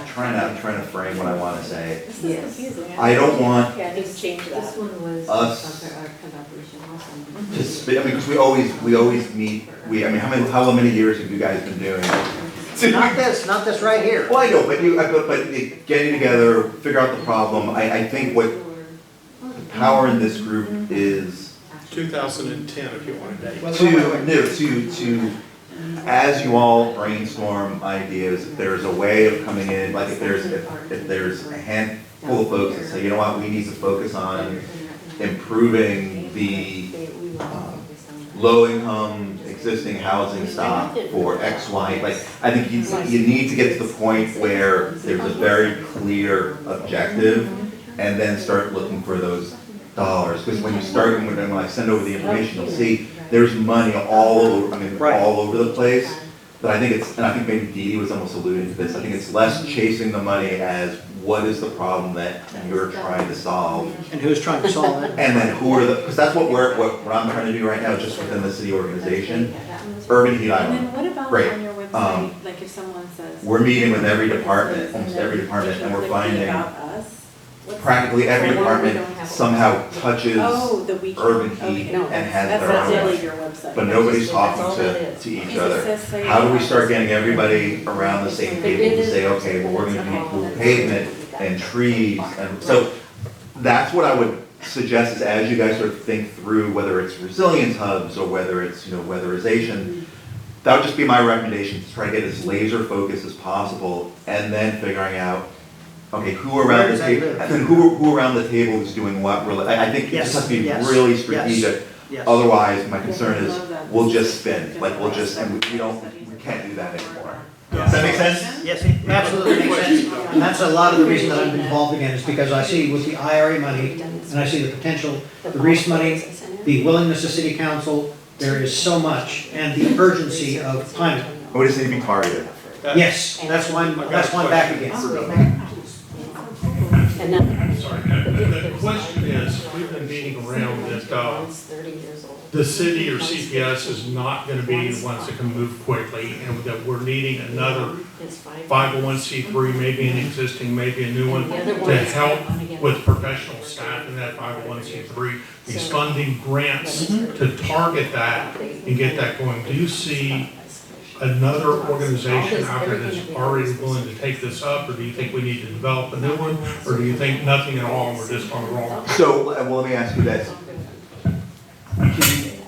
trying to frame what I want to say. I don't want us to spit, I mean, because we always meet, how many years have you guys been doing? Not this right here. Well, I know, but getting together, figure out the problem, I think what the power in this group is 2010, if you want to to as you all brainstorm ideas, if there's a way of coming in, like if there's a handful of folks that say, you know what, we need to focus on improving the low-income existing housing stock for X, Y, like, I think you need to get to the point where there's a very clear objective and then start looking for those dollars. Because when you start, when I send over the information, you'll see there's money all over, all over the place. But I think and I think maybe Dee Dee was almost alluding to this, I think it's less chasing the money as what is the problem that you're trying to solve. And who's trying to solve it. And then who are because that's what I'm trying to do right now, just within the city organization. Urban heat island, great. like if someone says. we're meeting with every department, almost every department, and we're finding practically every department somehow touches urban heat and has their own. But nobody's talking to each other. How do we start getting everybody around the same table to say, okay, well, we're gonna do cool pavement and trees, and so that's what I would suggest is as you guys sort of think through whether it's resilience hubs or whether it's, weatherization, that would just be my recommendation, to try to get as laser focused as possible, and then figuring out, okay, who around the table, and then who around the table is doing what, really, I think it just has to be really strategic. Yes. Otherwise, my concern is, we'll just spin, like, and we can't do that anymore. Does that make sense? Yes, it absolutely makes sense. And that's a lot of the reason that I'm involved again, is because I see with the IRA money, and I see the potential, the Reese money, the willingness of city council, there is so much, and the urgency of climate. We just need to be targeted. Yes, that's why I'm back again. Sorry, the question is, we've been beating around that, the city or CPS is not gonna be the ones that can move quickly, and that we're needing another 501c3, maybe an existing, maybe a new one, to help with professional staff in that 501c3, these funding grants to target that and get that going. Do you see another organization out there that's already willing to take this up, or do you think we need to develop a new one, or do you think nothing at all and we're just going to roll? So, well, let me ask you this.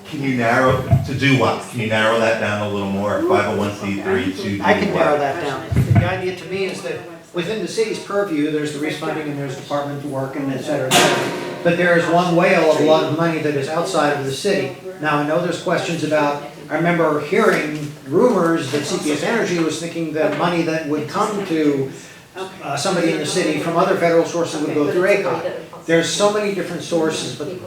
Can you narrow, to do what? Can you narrow that down a little more, 501c3 to do what? I can narrow that down. The idea to me is that within the city's purview, there's the Reese funding and there's departmental work and et cetera, et cetera. But there is one whale of a lot of money that is outside of the city. Now, I know there's questions about, I remember hearing rumors that CPS Energy was thinking that money that would come to somebody in the city from other federal sources would go through ACOG. There's so many different sources, but the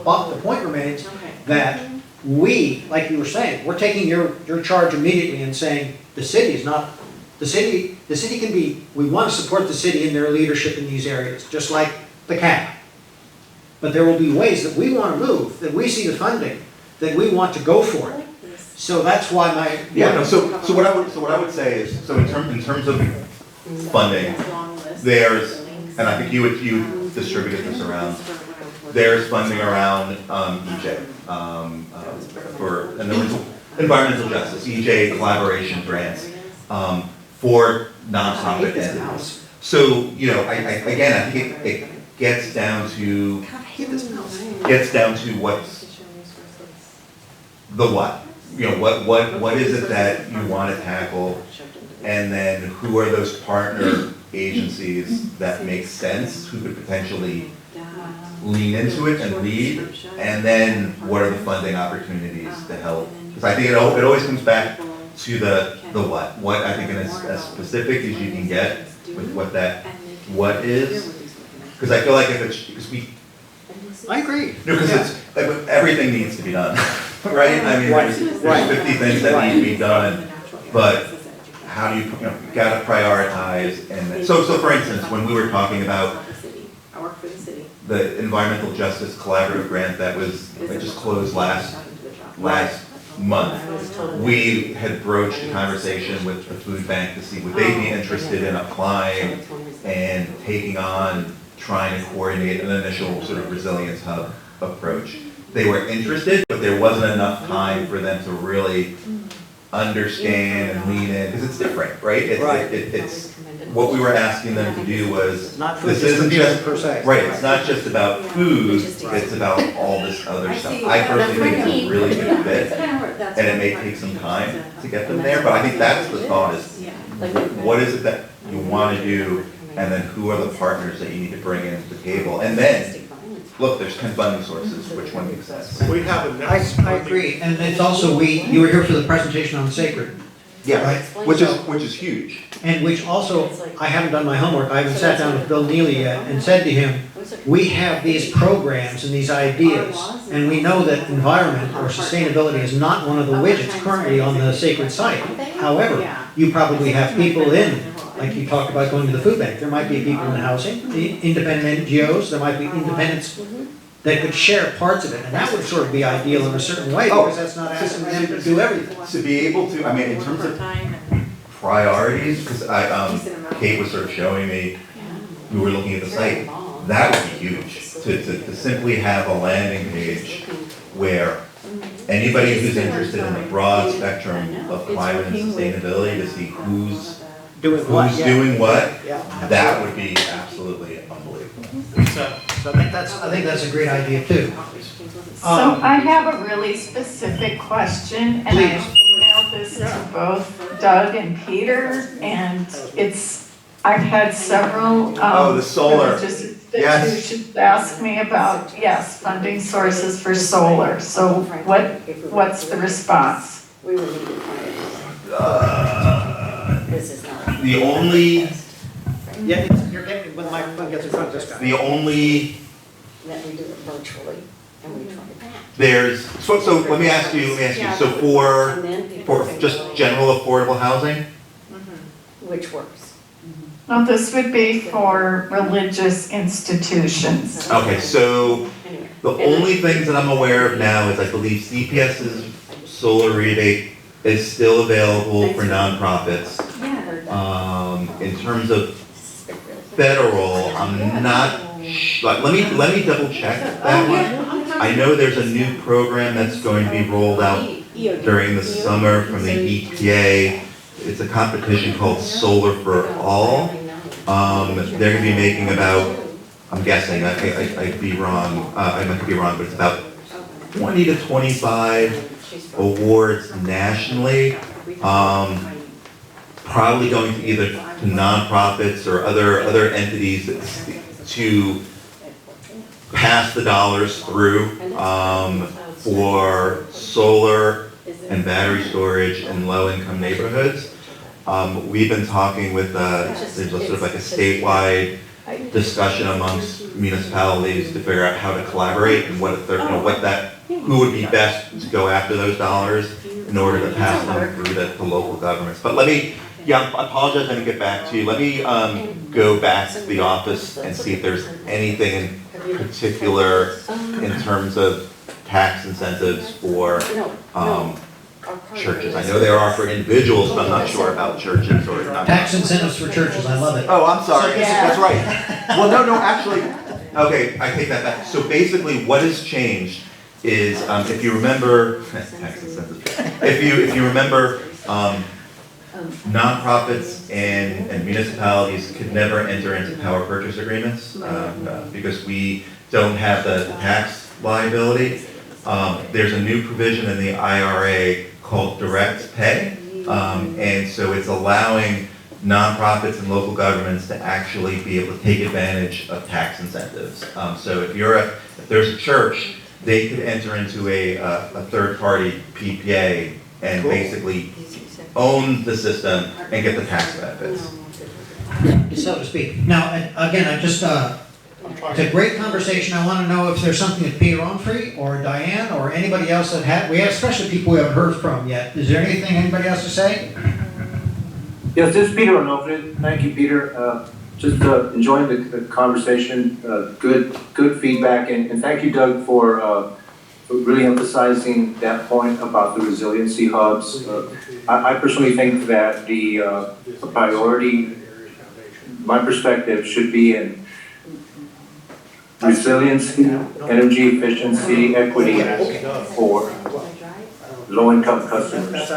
point remains that we, like you were saying, we're taking your charge immediately and saying the city is not, the city can be, we want to support the city in their leadership in these areas, just like the CAP. But there will be ways that we want to move, that we see the funding, that we want to go for it. So that's why So what I would say is, so in terms of funding, there's, and I think you distributed this around, there's funding around EJ, for, and there was environmental justice, EJ collaboration grants, for nonprofit entities. So, I think it gets down to what's the what. What is it that you want to tackle, and then who are those partner agencies that make sense, who could potentially lean into it and lead, and then what are the funding opportunities to help? Because I think it always comes back to the what. What I think is as specific as you can get with what is, because I feel like I agree. No, because it's, everything needs to be done, right? I mean, there's 50 things that need to be done, but how do you gotta prioritize, and so for instance, when we were talking about the environmental justice collaborative grant that just closed last month, we had broached a conversation with the food bank to see would they be interested in applying and taking on trying to coordinate an initial sort of resilience hub approach. They were interested, but there wasn't enough time for them to really understand and lean in, because it's different, right? It's what we were asking them to do was, this isn't just, right, it's not just about food, it's about all this other stuff. I personally think it's a really good fit, and it may take some time to get them there, but I think that's the thought is, what is it that you want to do, and then who are the partners that you need to bring into the table? And then, look, there's 10 funding sources, which one makes sense? We have a next. I agree, and it's also, you were here for the presentation on sacred. Yeah, right? which is huge. And which also, I haven't done my homework, I haven't sat down with Bill Neely yet and said to him, we have these programs and these ideas, and we know that environment or sustainability is not one of the widgets currently on the sacred site. However, you probably have people in, like you talked about going to the food bank, there might be people in housing, the independent NGOs, there might be independents that could share parts of it, and that would sort of be ideal in a certain way, because that's not asking them to do everything. To be able to, I mean, in terms of priorities, because Kate was sort of showing me, we were looking at the site, that would be huge, to simply have a landing page where anybody who's interested in the broad spectrum of climate and sustainability, to see who's doing what, that would be absolutely unbelievable. So I think that's a great idea too. So I have a really specific question, and I emailed this to both Doug and Peter, and I've had several, the solar. religious Yes. institutions ask me about, funding sources for solar. So what's the response? The only, You're getting, when the microphone gets in front of this guy. the only, That we do it virtually, and we try that. there's, so let me ask you, so for just general affordable housing, Which works. Well, this would be for religious institutions. okay, so the only things that I'm aware of now is I believe CPS's solar rebate is still available for nonprofits. In terms of federal, I'm not, let me double check that one. I know there's a new program that's going to be rolled out during the summer from the EPA. It's a competition called Solar for All. They're gonna be making about, I'm guessing, I'd be wrong, I might be wrong, but it's about 20 to 25 awards nationally. Probably going to either to nonprofits or other entities to pass the dollars through for solar and battery storage in low-income neighborhoods. We've been talking with, there's a sort of like a statewide discussion amongst municipalities to figure out how to collaborate and what who would be best to go after those dollars in order to pass them through to local governments. But I apologize I didn't get back to you. Let me go back to the office and see if there's anything in particular in terms of tax incentives for churches. I know there are for individuals, but I'm not sure about churches or not. Tax incentives for churches, I love it. Oh, I'm sorry, that's right. Well, no, actually, okay, I take that back. So basically what has changed is, if you remember, tax incentives. If you remember, nonprofits and municipalities could never enter into power purchase agreements because we don't have the tax liability. There's a new provision in the IRA called direct pay, and so it's allowing nonprofits and local governments to actually be able to take advantage of tax incentives. So if there's a church, they could enter into a third-party PPA and basically own the system and get the tax benefits. So to speak. Now, again, it's a great conversation. I want to know if there's something that Peter Onfrey or Diane or anybody else especially people we haven't heard from yet. Is there anything anybody else to say? Yes, this is Peter Onofre. Thank you, Peter. Just enjoying the conversation, good feedback, and thank you, Doug, for really emphasizing that point about the resiliency hubs. I personally think that the priority, my perspective, should be in resiliency, energy efficiency, equity for low-income customers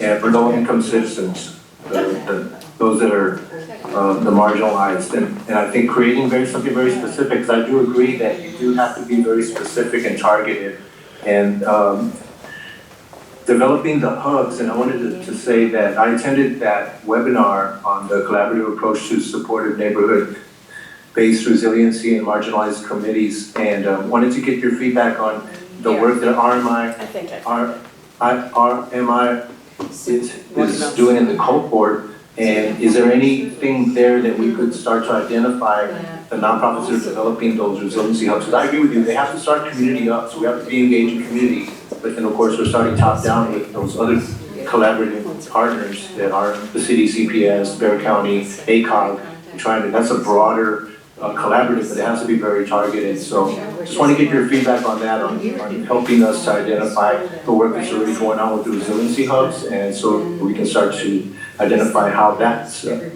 and for low-income citizens, those that are the marginalized. And I think creating something very specific, because I do agree that you do have to be very specific and targeted. And developing the hubs, and I wanted to say that I attended that webinar on the collaborative approach to supportive neighborhood-based resiliency and marginalized committees, and wanted to get your feedback on the work that RMI is doing in the cohort. And is there anything there that we could start to identify the nonprofits that are developing those resiliency hubs? Because I agree with you, they have to start community up, so we have to be engaged in community. But then of course we're starting top down with those other collaborative partners that are the city, CPS, Bear County, ACOG. That's a broader collaborative, but it has to be very targeted. So just want to get your feedback on that, on helping us to identify the work that's already going on with the resiliency hubs, and so we can start to identify how that's a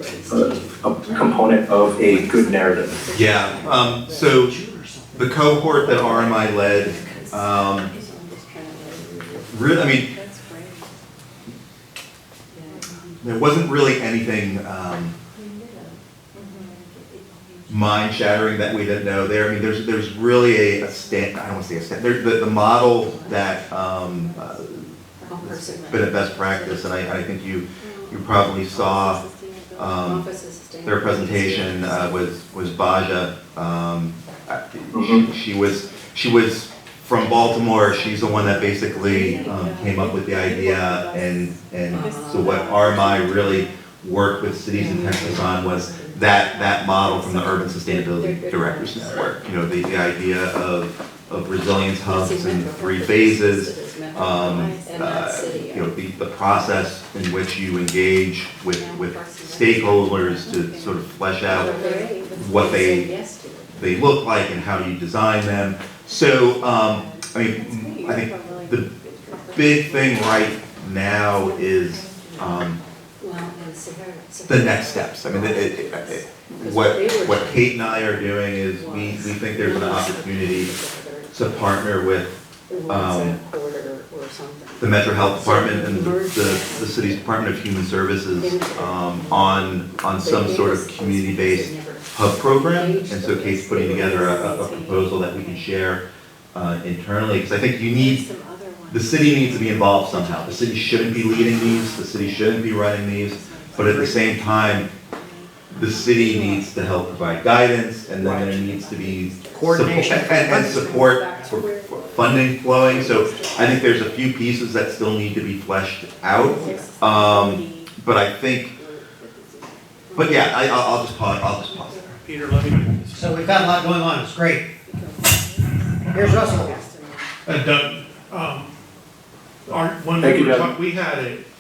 component of a good narrative. Yeah, so the cohort that RMI led, really, I mean, there wasn't really anything mind-shattering that we didn't know there. I mean, there's really I don't want to say a standard, the model that has been a best practice, and I think you probably saw their presentation was Baja. She was from Baltimore. She's the one that basically came up with the idea, and so what RMI really worked with cities in Texas on was that model from the Urban Sustainability Directors Network. You know, the idea of resilience hubs in 3 phases. You know, the process in which you engage with stakeholders to sort of flesh out what they look like and how you design them. So, I mean, I think the big thing right now is the next steps. I mean, what Kate and I are doing is we think there's an opportunity to partner with the Metro Health Department and the city's Department of Human Services on some sort of community-based hub program. And so Kate's putting together a proposal that we can share internally, because I think the city needs to be involved somehow. The city shouldn't be leading these, the city shouldn't be running these, but at the same time, the city needs to help provide guidance, and then there needs to be coordination and support for funding flowing. So I think there's a few pieces that still need to be fleshed out. But I think, yeah, I'll just pause there. Peter, let me. So we've got a lot going on, it's great. Here's Russell. Doug,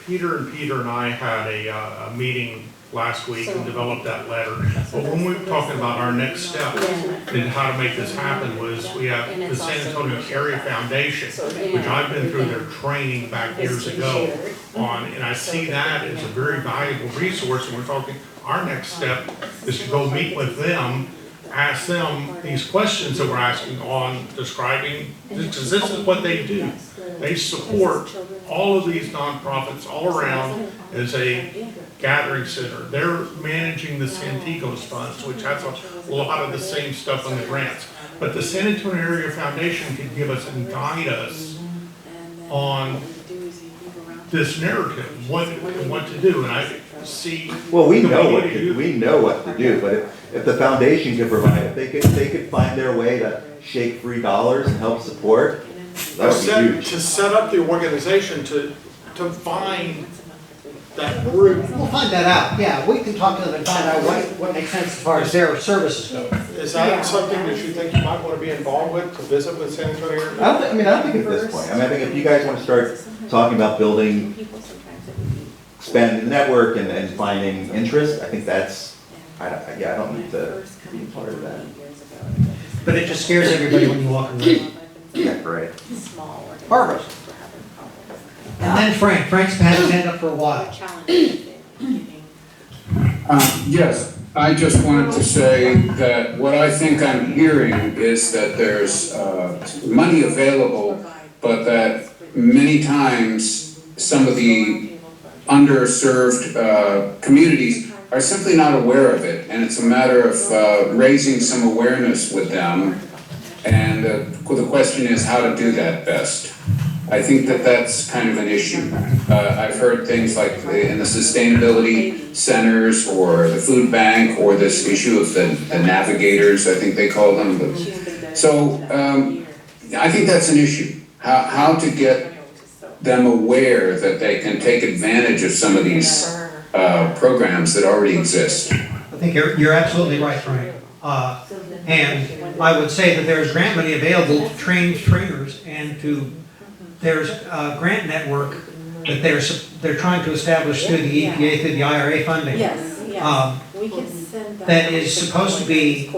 Peter and I had a meeting last week and developed that letter. But when we were talking about our next step and how to make this happen was we have the San Antonio Area Foundation, which I've been through their training back years ago on, and I see that as a very valuable resource. And we're talking, our next step is to go meet with them, ask them these questions that we're asking on describing, because this is what they do. They support all of these nonprofits all around as a gathering center. They're managing the Santigos funds, which has a lot of the same stuff on the grants. But the San Antonio Area Foundation can give us and guide us on this narrative, what to do. And I see. Well, we know what to do, but if the foundation can provide it, they could find their way to shake free dollars and help support. That would be huge. To set up the organization to find that group. We'll find that out, yeah, we can talk to them and find out what makes sense as far as their services go. Is that something that you think you might want to be involved with, to visit with San Antonio? I don't think at this point. I think if you guys want to start talking about expanding the network and finding interest, I think that's, I don't need to be part of that. But it just scares everybody when you walk in the room. Yeah, right. Barbara. And then Frank's had his hand up for a while. Yes, I just wanted to say that what I think I'm hearing is that there's money available, but that many times some of the underserved communities are simply not aware of it, and it's a matter of raising some awareness with them. And the question is how to do that best. I think that that's kind of an issue. I've heard things like in the sustainability centers or the food bank or this issue of the navigators, I think they call them. So I think that's an issue. How to get them aware that they can take advantage of some of these programs that already exist. I think you're absolutely right, Frank. And I would say that there's grant money available to train trainers, and there's a grant network that they're trying to establish through the EPA, through the IRA funding. Yes. We can send that is supposed to be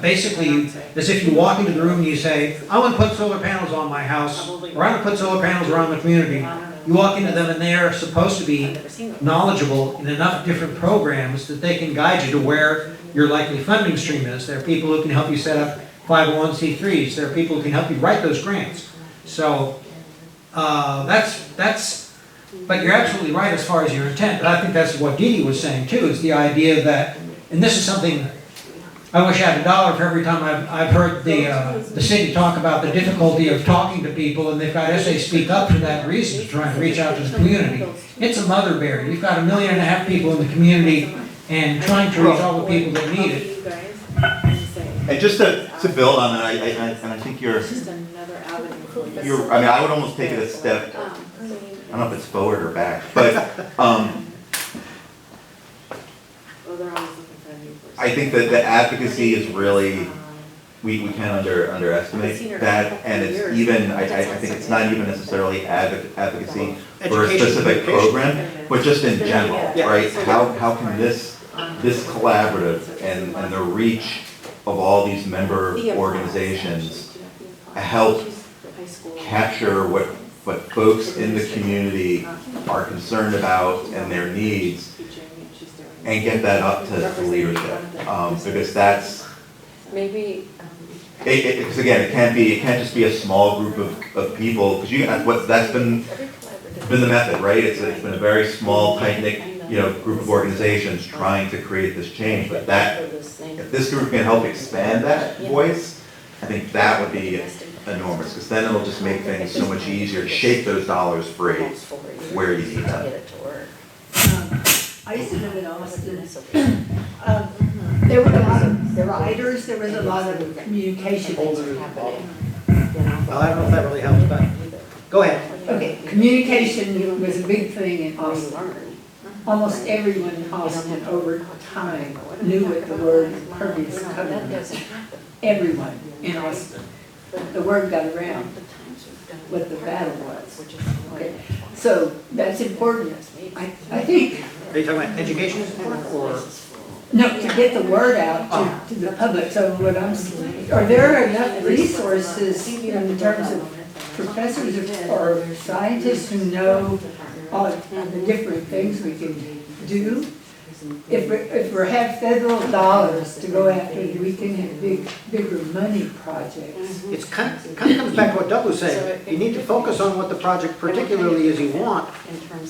basically as if you walk into the room and you say, I want to put solar panels on my house, or I want to put solar panels around the community. You walk into them and they are supposed to be knowledgeable in enough different programs that they can guide you to where your likely funding stream is. There are people who can help you set up 501c3s. There are people who can help you write those grants. So but you're absolutely right as far as your intent. But I think that's what Dee Dee was saying too, is the idea that, and this is something, I wish I had $1 for every time I've heard the city talk about the difficulty of talking to people, and they've got SA Speak Up for that reason, trying to reach out to the community. It's a mother bear. You've got 1.5 million people in the community and trying to reach all the people that need it. And just to build on that, I think I would almost take it a step, I don't know if it's forward or back, but I think that the advocacy is really, we can't underestimate that, and it's even, I think it's not even necessarily advocacy for a specific program, but just in general, right? How can this collaborative and the reach of all these member organizations help capture what folks in the community are concerned about and their needs, and get that up to leadership, because that's because again, it can't just be a small group of people, because that's been the method, right? It's been a very small, tight-knit, group of organizations trying to create this change. But if this group can help expand that voice, I think that would be enormous, because then it'll just make things so much easier to shape those dollars free where you need them. I used to live in Austin. There were a lot of writers, there was a lot of communication. Well, I don't know if that really helps, but go ahead. Okay, communication was a big thing in Austin. Almost everyone in Austin over time knew what the word impervious cover meant. Everyone in Austin. The word got around what the battle was. Okay, so that's important. I think. Are you talking about education is important, or? No, to get the word out to the public. So what I'm saying, are there enough resources in terms of professors or scientists who know all the different things we can do? If we have federal dollars to go after, we can have bigger money projects. It's kind of comes back to what Doug was saying. You need to focus on what the project particularly is you want,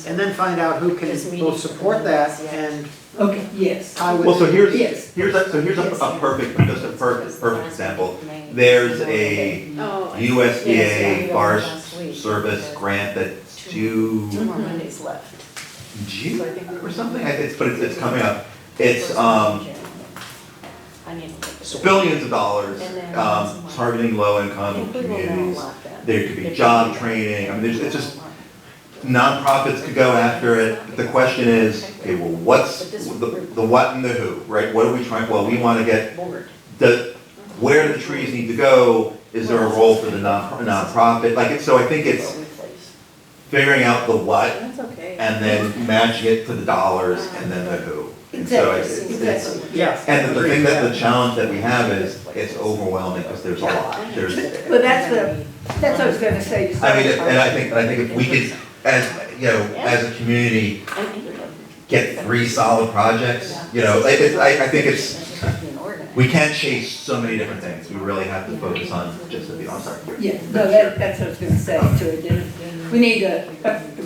and then find out who can both support that and. Okay. Yes. Well, so here's a perfect example. There's a USDA Forest Service grant that's due. 2 more Mondays left. June or something? It's coming up. It's billions of dollars targeting low-income communities. There could be job training. I mean, it's just nonprofits could go after it. The question is, okay, well, what's the what and the who, right? What are we trying? Well, we want to get where do the trees need to go? Is there a role for the nonprofit? So I think it's figuring out the what, and then matching it to the dollars, and then the who. Exactly. And the thing the challenge that we have is it's overwhelming because there's a lot. Well, that's what I was going to say. I mean, and I think if we could, as a community, get 3 solid projects, I think we can't chase so many different things. We really have to focus on just the. I'm sorry. Yeah, no, that's what I was going to say. We need a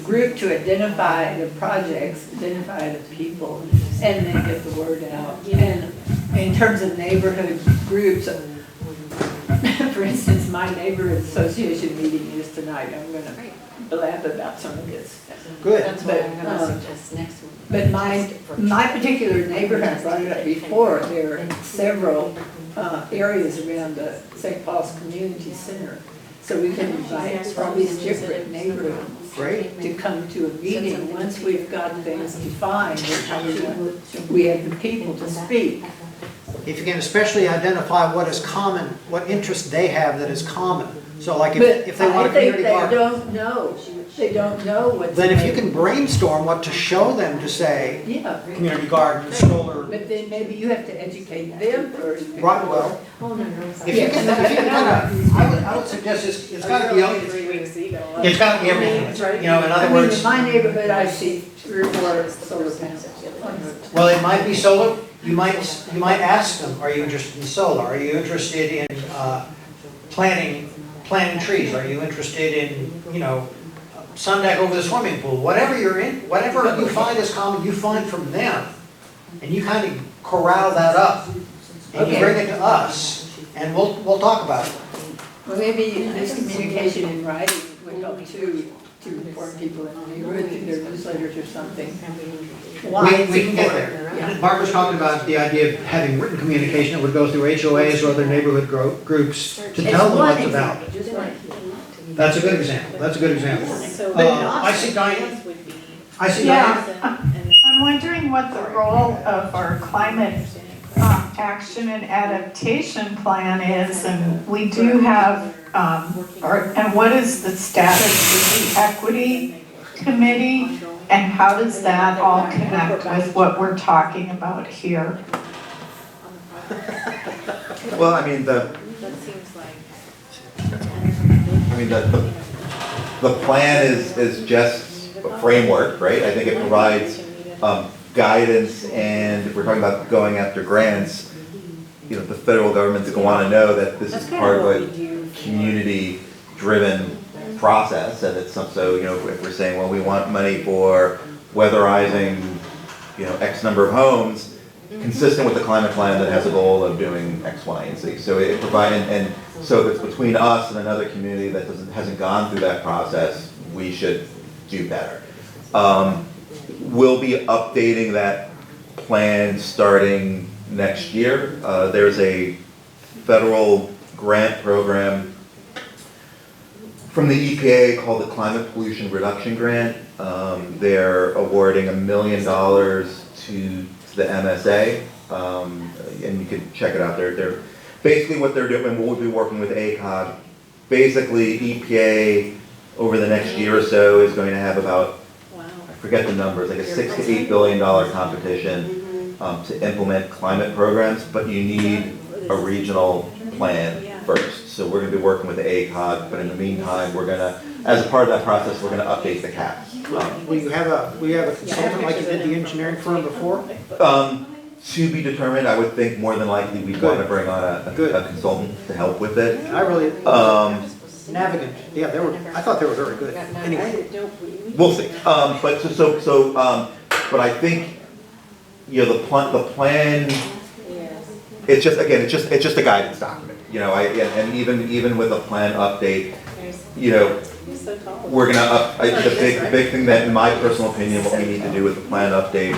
group to identify the projects, identify the people, and then get the word out. And in terms of neighborhood groups, for instance, my neighborhood association meeting is tonight. I'm going to blab about some of this. Good. That's what I'm going to suggest next week. But my particular neighborhood, I brought it up before, there are several areas around the St. Paul's Community Center. So we can invite all these different neighborhoods to come to a meeting. Once we've got things defined, we have the people to speak. If you can especially identify what is common, what interest they have that is common, So like But if they want a community garden. They don't know what's. Then if you can brainstorm what to show them to say, Yeah. community garden, solar, But then maybe you have to educate them first. right, well, if you can kind of, I would suggest it's gotta be, it's gotta be everything, you know, in other words. In my neighborhood, I see 3 or 4 solar panels. Well, it might be solar, you might ask them, are you interested in solar? Are you interested in planting trees? Are you interested in, you know, sun deck over the swimming pool? Whatever you're in, whatever you find is common, you find from them. And you kind of corral that up, and you bring it to us, and we'll talk about it. Well, maybe this communication in writing would help too, to inform people in the neighborhood through their newsletters or something. We can get there. Yeah. Marcus talked about the idea of having written communication that would go through HOAs or other neighborhood groups to tell them what it's about. That's a good example, that's a good example. I see Diane. I see Diane. Yeah, I'm wondering what the role of our climate action and adaptation plan is, and we do have, and what is the status of the equity committee, and how does that all connect with what we're talking about here? Well, I mean, the plan is just a framework, right? I think it provides guidance, and if we're talking about going after grants, you know, the federal government's going to want to know that this is part of a community-driven process, and it's so, you know, if we're saying, well, we want money for weatherizing, you know, X number of homes, consistent with the climate plan that has a goal of doing X, Y, and Z. So it provides, and so if it's between us and another community that hasn't gone through that process, we should do better. We'll be updating that plan starting next year. There's a federal grant program from the EPA called the Climate Pollution Reduction Grant. They're awarding $1 million to the MSA, and you can check it out. They're basically what they're doing. We'll be working with ACOG. Basically, EPA over the next year or so is going to have about, I forget the numbers, like a $6 to $8 billion competition to implement climate programs, but you need a regional plan first. So we're going to be working with the ACOG, but in the meantime, we're going to, as a part of that process, we're going to update the caps. Will you have a consultant like you did the engineering firm before? To be determined. I would think more than likely we'd want to bring on a consultant to help with it. I really, Navigant, yeah, I thought they were very good. Anyway. We'll see. But I think, you know, the plan, it's just, again, it's just a guidance document. You know, and even with a plan update, you know, we're gonna the big thing that, in my personal opinion, what we need to do with the plan update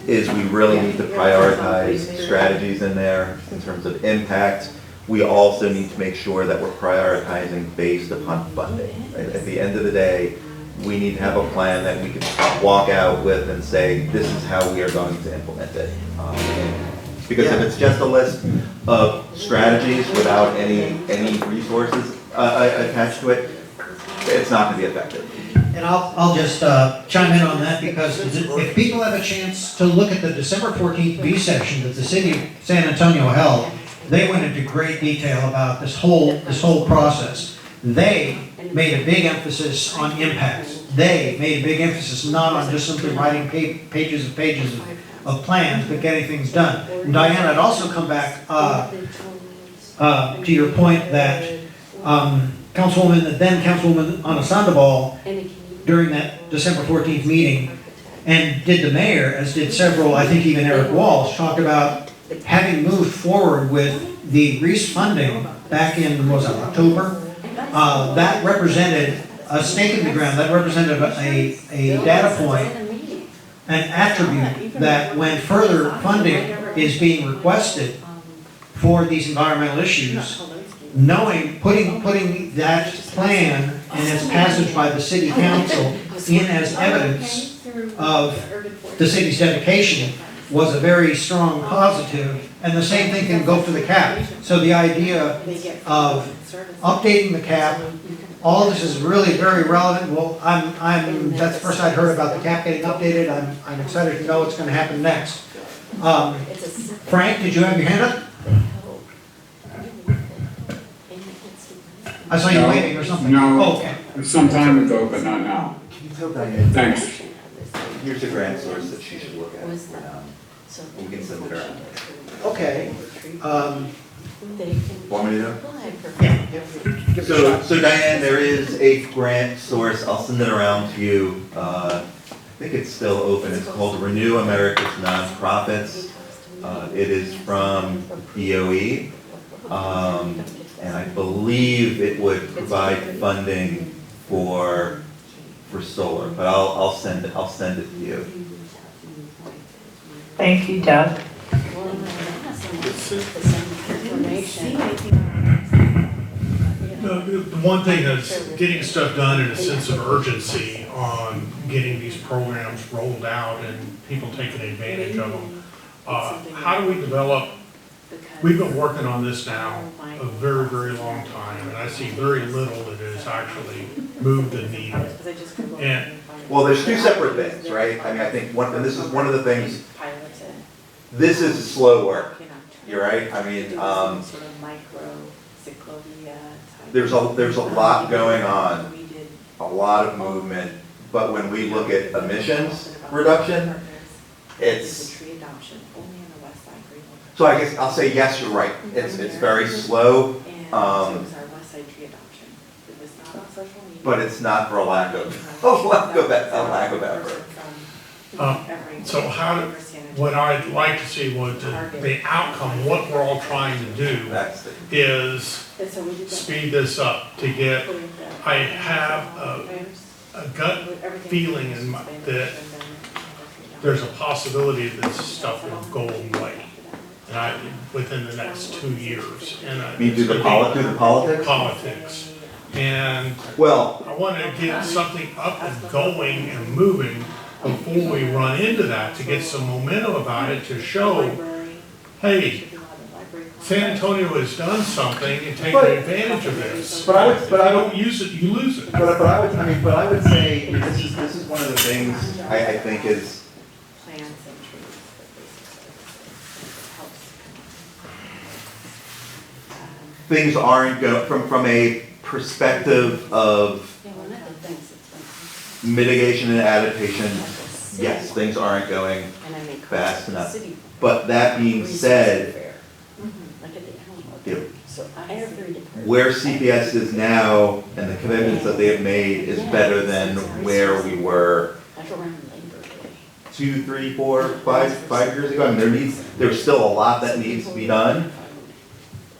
is we really need to prioritize strategies in there in terms of impact. We also need to make sure that we're prioritizing based upon funding. Right? At the end of the day, we need to have a plan that we can walk out with and say, this is how we are going to implement it. Because if it's just a list of strategies without any resources attached to it, it's not going to be effective. And I'll just chime in on that, because if people have a chance to look at the December 14th B session that the city of San Antonio held, they went into great detail about this whole process. They made a big emphasis on impacts. They made a big emphasis not on just simply writing pages of plans, but getting things done. And Diane, I'd also come back to your point that then Councilwoman Ana Sandoval, during that December 14th meeting, and did the mayor, as did several, I think even Eric Walsh, talked about having moved forward with the Reese funding back in, what was that, October? That represented a stake in the ground, that represented a data point, an attribute that when further funding is being requested for these environmental issues, putting that plan and its passage by the city council in as evidence of the city's dedication was a very strong positive And the same thing can go for the cap. So the idea of updating the cap, all of this is really very relevant. Well, that's the first I'd heard about the cap getting updated. I'm excited to know what's gonna happen next. Frank, did you have your hand up? I saw you No. waving or something. No. Oh, okay. Some time ago, but not now. Can you tell Diane? Thanks. Here's a grant source that she should look at. We can send it around. Okay. Want me to know? Yeah. Give it a shot. So Diane, there is a grant source, I'll send it around to you. I think it's still open, it's called Renew America's Nonprofits. It is from DOE. And I believe it would provide funding for solar, but I'll send it to you. Thank you, Doug. The one thing that's getting stuff done in a sense of urgency on getting these programs rolled out and people taking advantage of them. How do we develop, we've been working on this now a very, very long time, and I see very little that has actually moved the needle. And Well, there's two separate things, right? I mean, I think and this is one of the things, this is slow work, you're right? I mean, there's a lot going on, a lot of movement, but when we look at emissions reduction, it's, so I guess I'll say yes, you're right. It's very slow, but it's not for a lack of effort. So what I'd like to see was the outcome, what we're all trying to do is speed this up to get, I have a gut feeling that there's a possibility that this stuff will go away. And within the next 2 years. And Do the politics? Politics. And well, I want to get something up and going and moving before we run into that, to get some momentum about it, to show, hey, San Antonio has done something and taken advantage of this. But I if you don't use it, you lose it. But I would say this is one of the things I think is things aren't going from a perspective of mitigation and adaptation. Yes, things aren't going fast enough. But that being said, where CPS is now and the commitments that they have made is better than where we were 2, 3, 4, 5 years ago. I mean, there's still a lot that needs to be done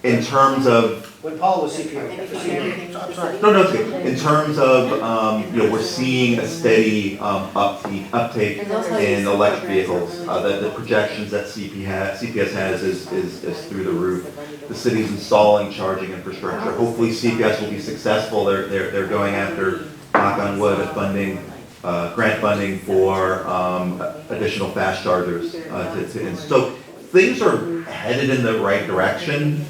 in terms of. When Paul was CPO. No, it's good. In terms of, we're seeing a steady uptake in electric vehicles. The projections that CPS has is through the roof. The city's installing charging infrastructure. Hopefully CPS will be successful. They're going after, knock on wood, grant funding for additional fast chargers so things are headed in the right direction.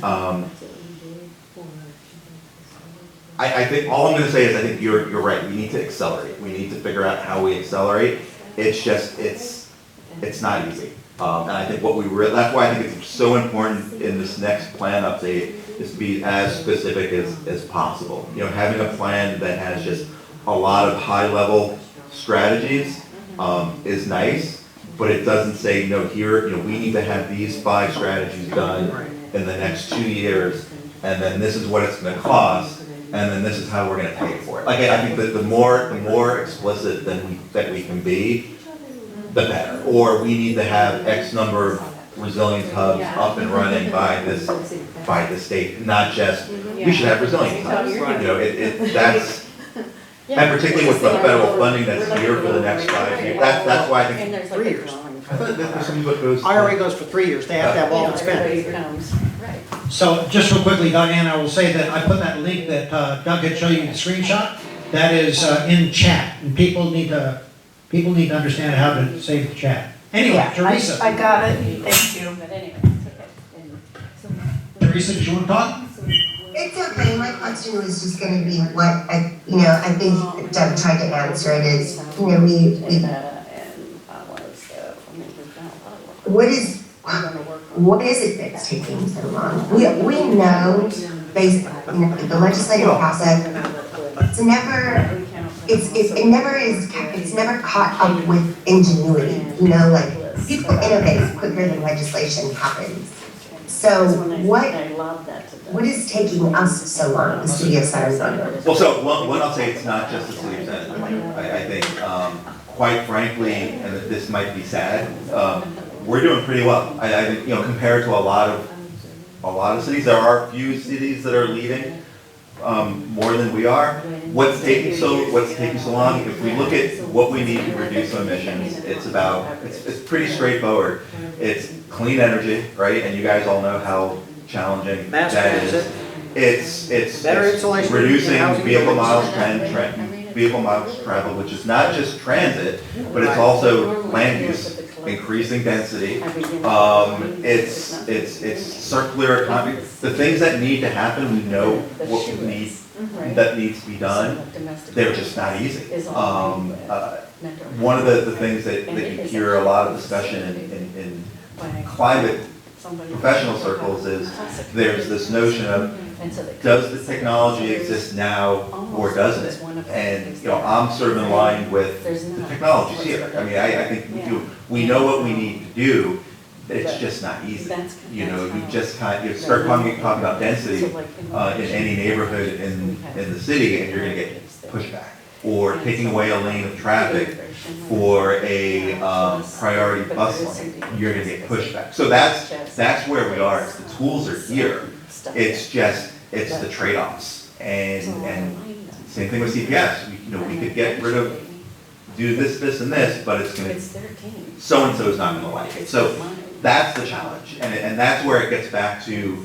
I think all I'm going to say is I think you're right. We need to accelerate. We need to figure out how we accelerate. It's just it's not easy. And I think that's why I think it's so important in this next plan update is to be as specific as possible. Having a plan that has just a lot of high level strategies is nice, but it doesn't say we need to have these 5 strategies done in the next 2 years, and then this is what it's going to cost. And then this is how we're going to pay for it. Like I think that the more explicit that we can be, the better. Or we need to have X number of resilience hubs up and running by this date, not just we should have resilience hubs. That's and particularly with the federal funding that's here for the next 5 years. That's why I think 3 years. I thought there's some what goes. IRA goes for 3 years. They have to have all of it spent. So just real quickly, Diane, I will say that I put that link that Doug had shown you in the screenshot. That is in chat, and people need to understand how to save the chat. Anyway, Teresa. I got it, thank you. Teresa, did you want to talk? It's okay, my question was just gonna be what, I think Deb tried to answer it is, what is it that's taking so long? We know, basically, the legislative process, it's never caught up with ingenuity, like, people innovate quicker than legislation happens. So what is taking us so long, the city of San Antonio? Well, so one I'll say it's not just the city of San Antonio. I think, quite frankly, and this might be sad, we're doing pretty well. I think, compared to a lot of cities, there are a few cities that are leading more than we are. What's taking so long? If we look at what we need to reduce emissions, it's pretty straightforward. It's clean energy, right? And you guys all know how challenging that is. It's reducing vehicle miles traveled, which is not just transit, but it's also land use, increasing density. It's circular economy. The things that need to happen, we know what that needs to be done. They're just not easy. One of the things that you hear a lot of discussion in climate professional circles is there's this notion of, does the technology exist now or doesn't it? And I'm sort of in line with the technologies here. I mean, I think we know what we need to do. It's just not easy. You just start talking about density in any neighborhood in the city, and you're going to get pushback. Or taking away a lane of traffic for a priority bus lane, you're going to get pushback. So that's where we are. It's the tools are here. It's the trade-offs. And same thing with CPS. We could get rid of, do this, and this, but it's going to, so-and-so is not going to like it. So that's the challenge. And that's where it gets back to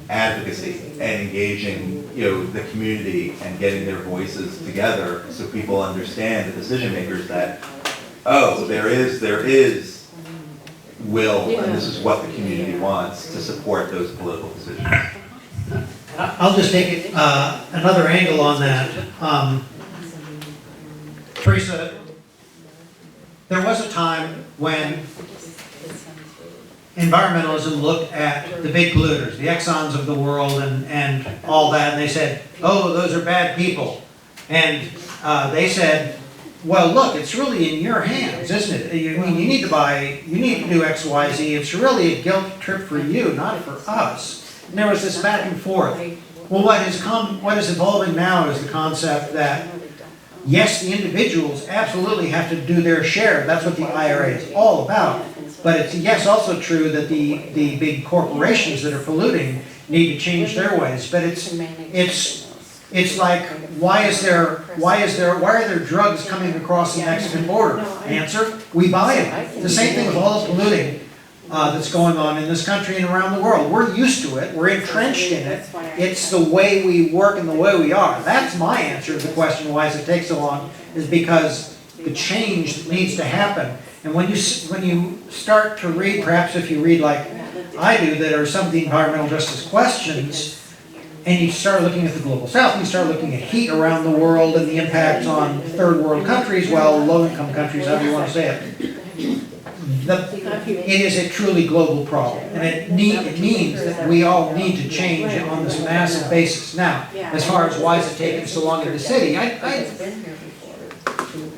advocacy and engaging, the community and getting their voices together so people understand, the decision makers, that, there is will, and this is what the community wants to support those political decisions. I'll just take it another angle on that. Teresa, there was a time when environmentalism looked at the big polluters, the Exxons of the world and all that, and they said, oh, those are bad people. And they said, well, look, it's really in your hands, isn't it? You need to do X, Y, Z. It's really a guilt trip for you, not for us. And there was this back and forth. Well, what is evolving now is the concept that, yes, the individuals absolutely have to do their share. That's what the IRA is all about. But it's also true that the big corporations that are polluting need to change their ways. But it's like, why are there drugs coming across the Mexican border? Answer: we buy them. It's the same thing with all the polluting that's going on in this country and around the world. We're used to it. We're entrenched in it. It's the way we work and the way we are. That's my answer to the question, why does it take so long, is because the change needs to happen. And when you start to read, perhaps if you read like I do, that are some of the environmental justice questions, and you start looking at the global south, you start looking at heat around the world and the impacts on third world countries, well, low-income countries, however you want to say it. It is a truly global problem, and it means that we all need to change on this massive basis. Now, as far as why is it taking so long in the city,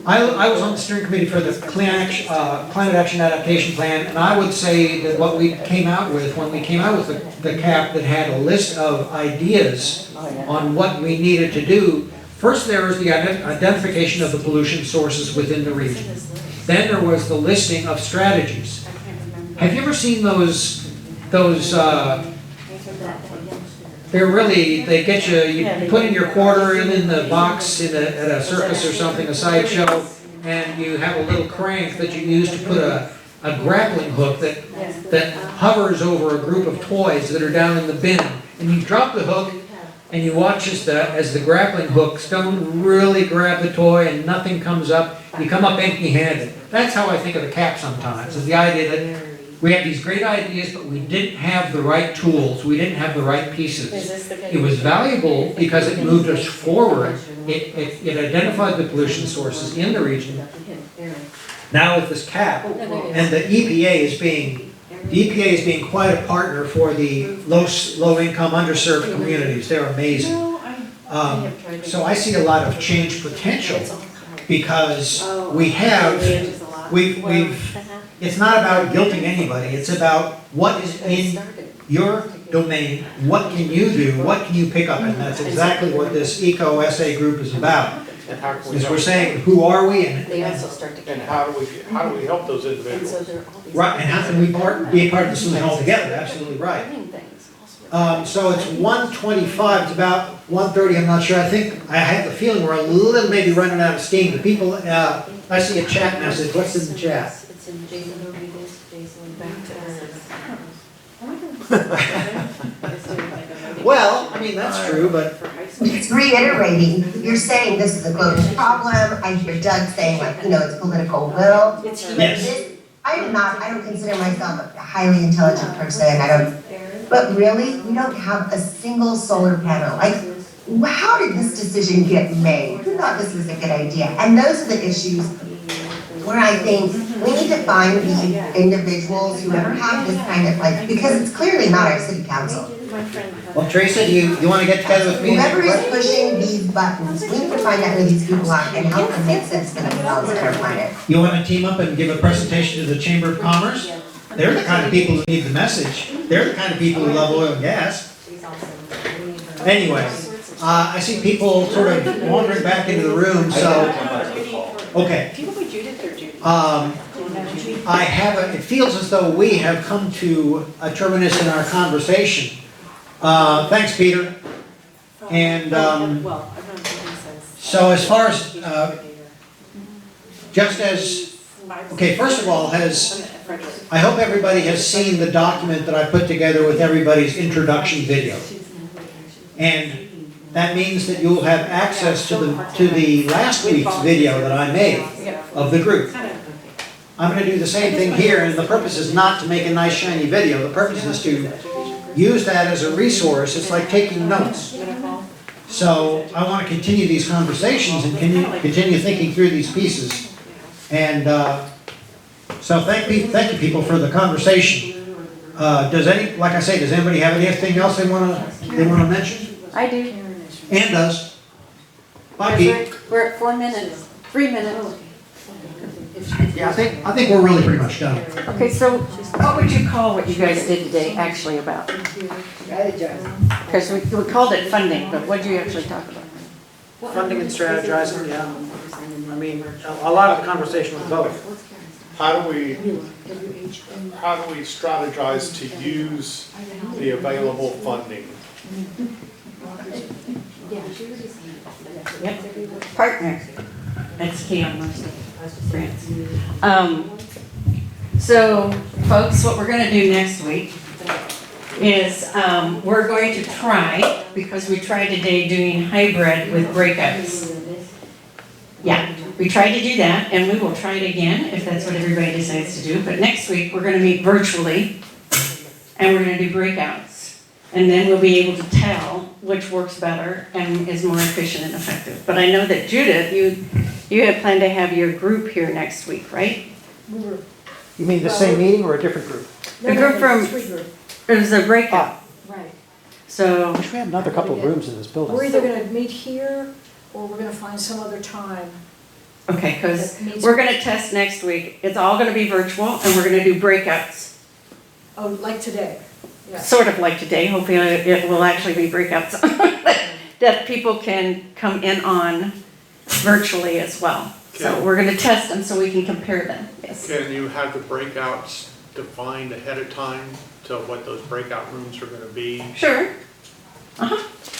I was on the steering committee for the Climate Action Adaptation Plan, and I would say that what we came out with, when we came out with the CAP that had a list of ideas on what we needed to do, first there was the identification of the pollution sources within the region. Then there was the listing of strategies. Have you ever seen those they get you put in your quarter in the box at a circus or something, a sideshow, and you have a little crank that you use to put a grappling hook that hovers over a group of toys that are down in the bin. And you drop the hook, and you watch as the grappling hooks don't really grab the toy and nothing comes up. You come up empty-handed. That's how I think of the CAP sometimes, is the idea that we have these great ideas, but we didn't have the right tools, we didn't have the right pieces. It was valuable because it moved us forward. It identified the pollution sources in the region. Now with this cap, and the EPA is being quite a partner for the low-income, underserved communities. They're amazing. So I see a lot of change potential because it's not about guilting anybody. It's about what is in your domain, what can you do, what can you pick up, and that's exactly what this EcoSA group is about. And how can we Is help? we're saying, who are we, and how do we help those individuals? right, and how can we be a part of the solution altogether? Absolutely right. So it's 1:25, it's about 1:30, I'm not sure. I have the feeling we're a little maybe running out of steam. The people, I see a chat message. What's in the chat? Well, I mean, that's true, but It's reiterating, you're saying this is a global problem, I hear Doug saying like, it's political will. yes. I don't consider myself a highly intelligent person, but really, we don't have a single solar panel. Like, how did this decision get made? Who thought this was a good idea? And those are the issues where I think we need to find the individuals who have this kind of like, because it's clearly not our city council. Well, Teresa, do you want to get together with me? Whoever is pushing these buttons, we need to find out who these people are and help them make sense for themselves and our planet. You want to team up and give a presentation to the Chamber of Commerce? They're the kind of people who need the message. They're the kind of people who love oil and gas. Anyway, I see people sort of wandering back into the room, so, okay. It feels as though we have come to a terminus in our conversation. Thanks, Peter. And so as far as, okay, first of all, I hope everybody has seen the document that I put together with everybody's introduction video. And that means that you'll have access to the last week's video that I made of the group. I'm going to do the same thing here, and the purpose is not to make a nice shiny video. The purpose is to use that as a resource. It's like taking notes. So I want to continue these conversations and continue thinking through these pieces. And so thank you people for the conversation. Does anybody have anything else they want to mention? I do. Ann does. Bye, Pete. We're at 4 minutes, 3 minutes. Yeah, I think we're really pretty much done. Okay, so what would you call what you guys did today actually about? Because we called it funding, but what did you actually talk about? Funding and strategizing, yeah. I mean, a lot of the conversation was both. How do we strategize to use the available funding? Yep. Partner. That's key on most grants. So, folks, what we're going to do next week is we're going to try, because we tried today doing hybrid with breakouts. Yeah, we tried to do that, and we will try it again if that's what everybody decides to do. But next week, we're going to meet virtually, and we're going to do breakouts. And then we'll be able to tell which works better and is more efficient and effective. But I know that Judith, you had planned to have your group here next week, right? You mean the same meeting or a different group? The group from, it was a breakout. Right. So. We have another couple of rooms in this building. We're either gonna meet here, or we're gonna find some other time. Okay, because we're gonna test next week. It's all gonna be virtual, and we're gonna do breakouts. Oh, like today? Yeah. Sort of like today, hopefully it will actually be breakouts that people can come in on virtually as well. So we're gonna test them so we can compare them, yes. Can you have the breakouts defined ahead of time to what those breakout rooms are gonna be? Sure.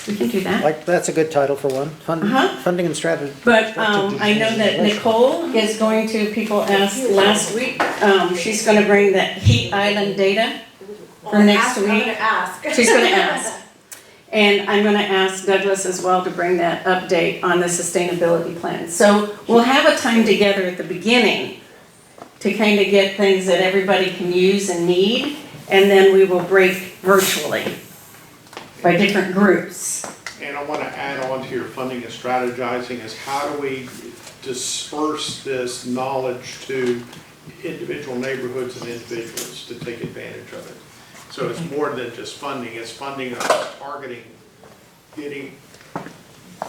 We can do that. That's a good title for one. Funding and strategy. But I know that Nicole is going to, people asked last week, she's gonna bring that heat island data for next week. I'm gonna ask. She's gonna ask. And I'm gonna ask Douglas as well to bring that update on the sustainability plan. So we'll have a time together at the beginning to kind of get things that everybody can use and need, and then we will break virtually by different groups. And I want to add on to your funding and strategizing is how do we disperse this knowledge to individual neighborhoods and individuals to take advantage of it. So it's more than just funding, it's funding us targeting, getting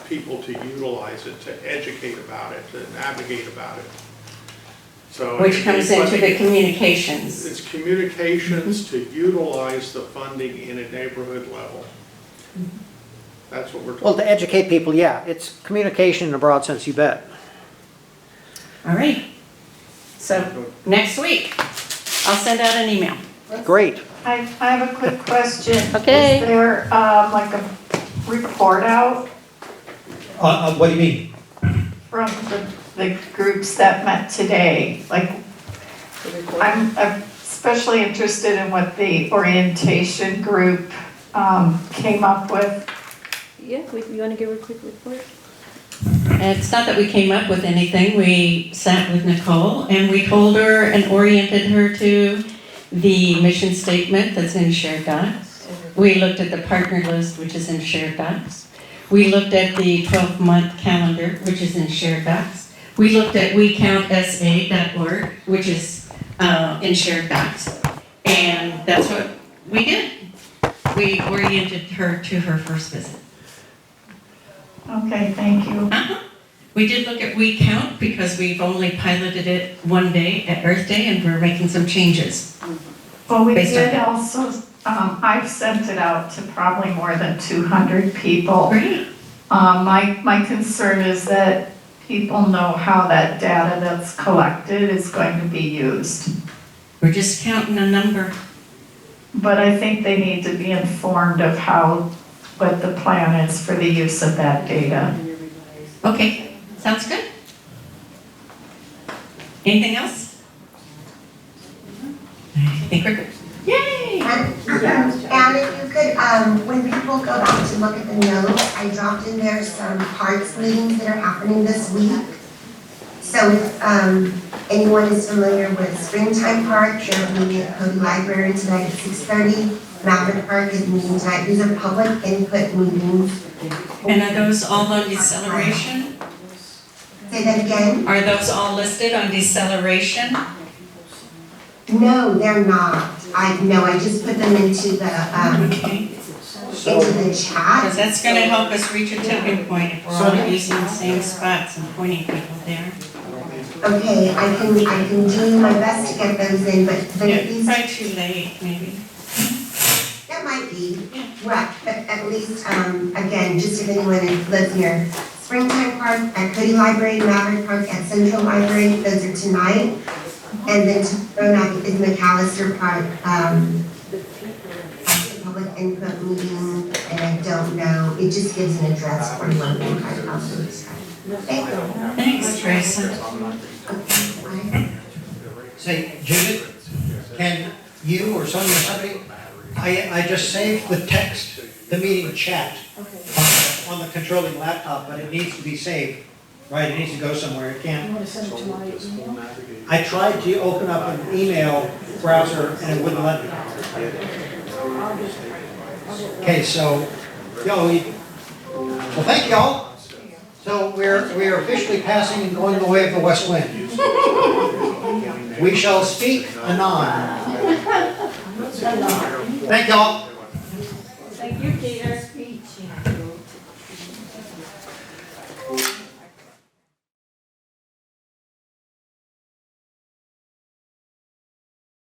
people to utilize it, to educate about it, to navigate about it. So Which comes into the communications. It's communications to utilize the funding in a neighborhood level. That's what we're talking Well, about. to educate people, yeah, it's communication in a broad sense, you bet. All right. So next week, I'll send out an email. Great. I have a quick question. Okay. Is there, like a report out What do you mean? from the groups that met today? Like, I'm especially interested in what the orientation group came up with. Yeah, you wanna give a quick report? It's not that we came up with anything. We sat with Nicole and we told her and oriented her to the mission statement that's in shared docs. We looked at the partner list, which is in shared docs. We looked at the 12-month calendar, which is in shared docs. We looked at WeCountSA.org, which is in shared docs. And that's what we did. We oriented her to her first visit. Okay, thank you. We did look at WeCount because we've only piloted it one day at Earth Day and we're making some changes. Well, we based on did that. also, I've sent it out to probably more than 200 people. Great. My concern is that people know how that data that's collected is going to be used. We're just counting a number. But I think they need to be informed of what the plan is for the use of that data. Okay, sounds good. Anything else? I think we're good. Yay! And if you could, when people go back to look at the notes, I dropped in there some parks meetings that are happening this week. So if anyone is familiar with Springtime Park, they're meeting at Cody Library tonight at 6:30. Maverick Park is meeting tonight. These are public input meetings. And are those all on deceleration? Say that again? Are those all listed on deceleration? No, they're not. I just put them into the, Okay. into the chat. Because that's gonna help us reach a tipping point if we're all using the same spots and pointing people there. Okay, I can do my best to get those in, but these. Probably too late, maybe. That might be, right, but at least, again, just if anyone lives near Springtime Park, at Cody Library, Maverick Park, at Central Library, those are tonight. And then tomorrow night is McAllister Park, public input meeting, and I don't know, it just gives an address for anyone who can come. Thank you. Thanks, Teresa. Say, Judith, can you or Sonia or somebody, I just saved the text, the meeting chat on the controlling laptop, but it needs to be saved, right? It needs to go somewhere, it can't. You want to send it to my email? I tried to open up an email browser and it wouldn't let me. Okay, so, well, thank y'all. So we are officially passing and going the way of the west wind. We shall speak anon. Thank y'all. Thank you, Peter.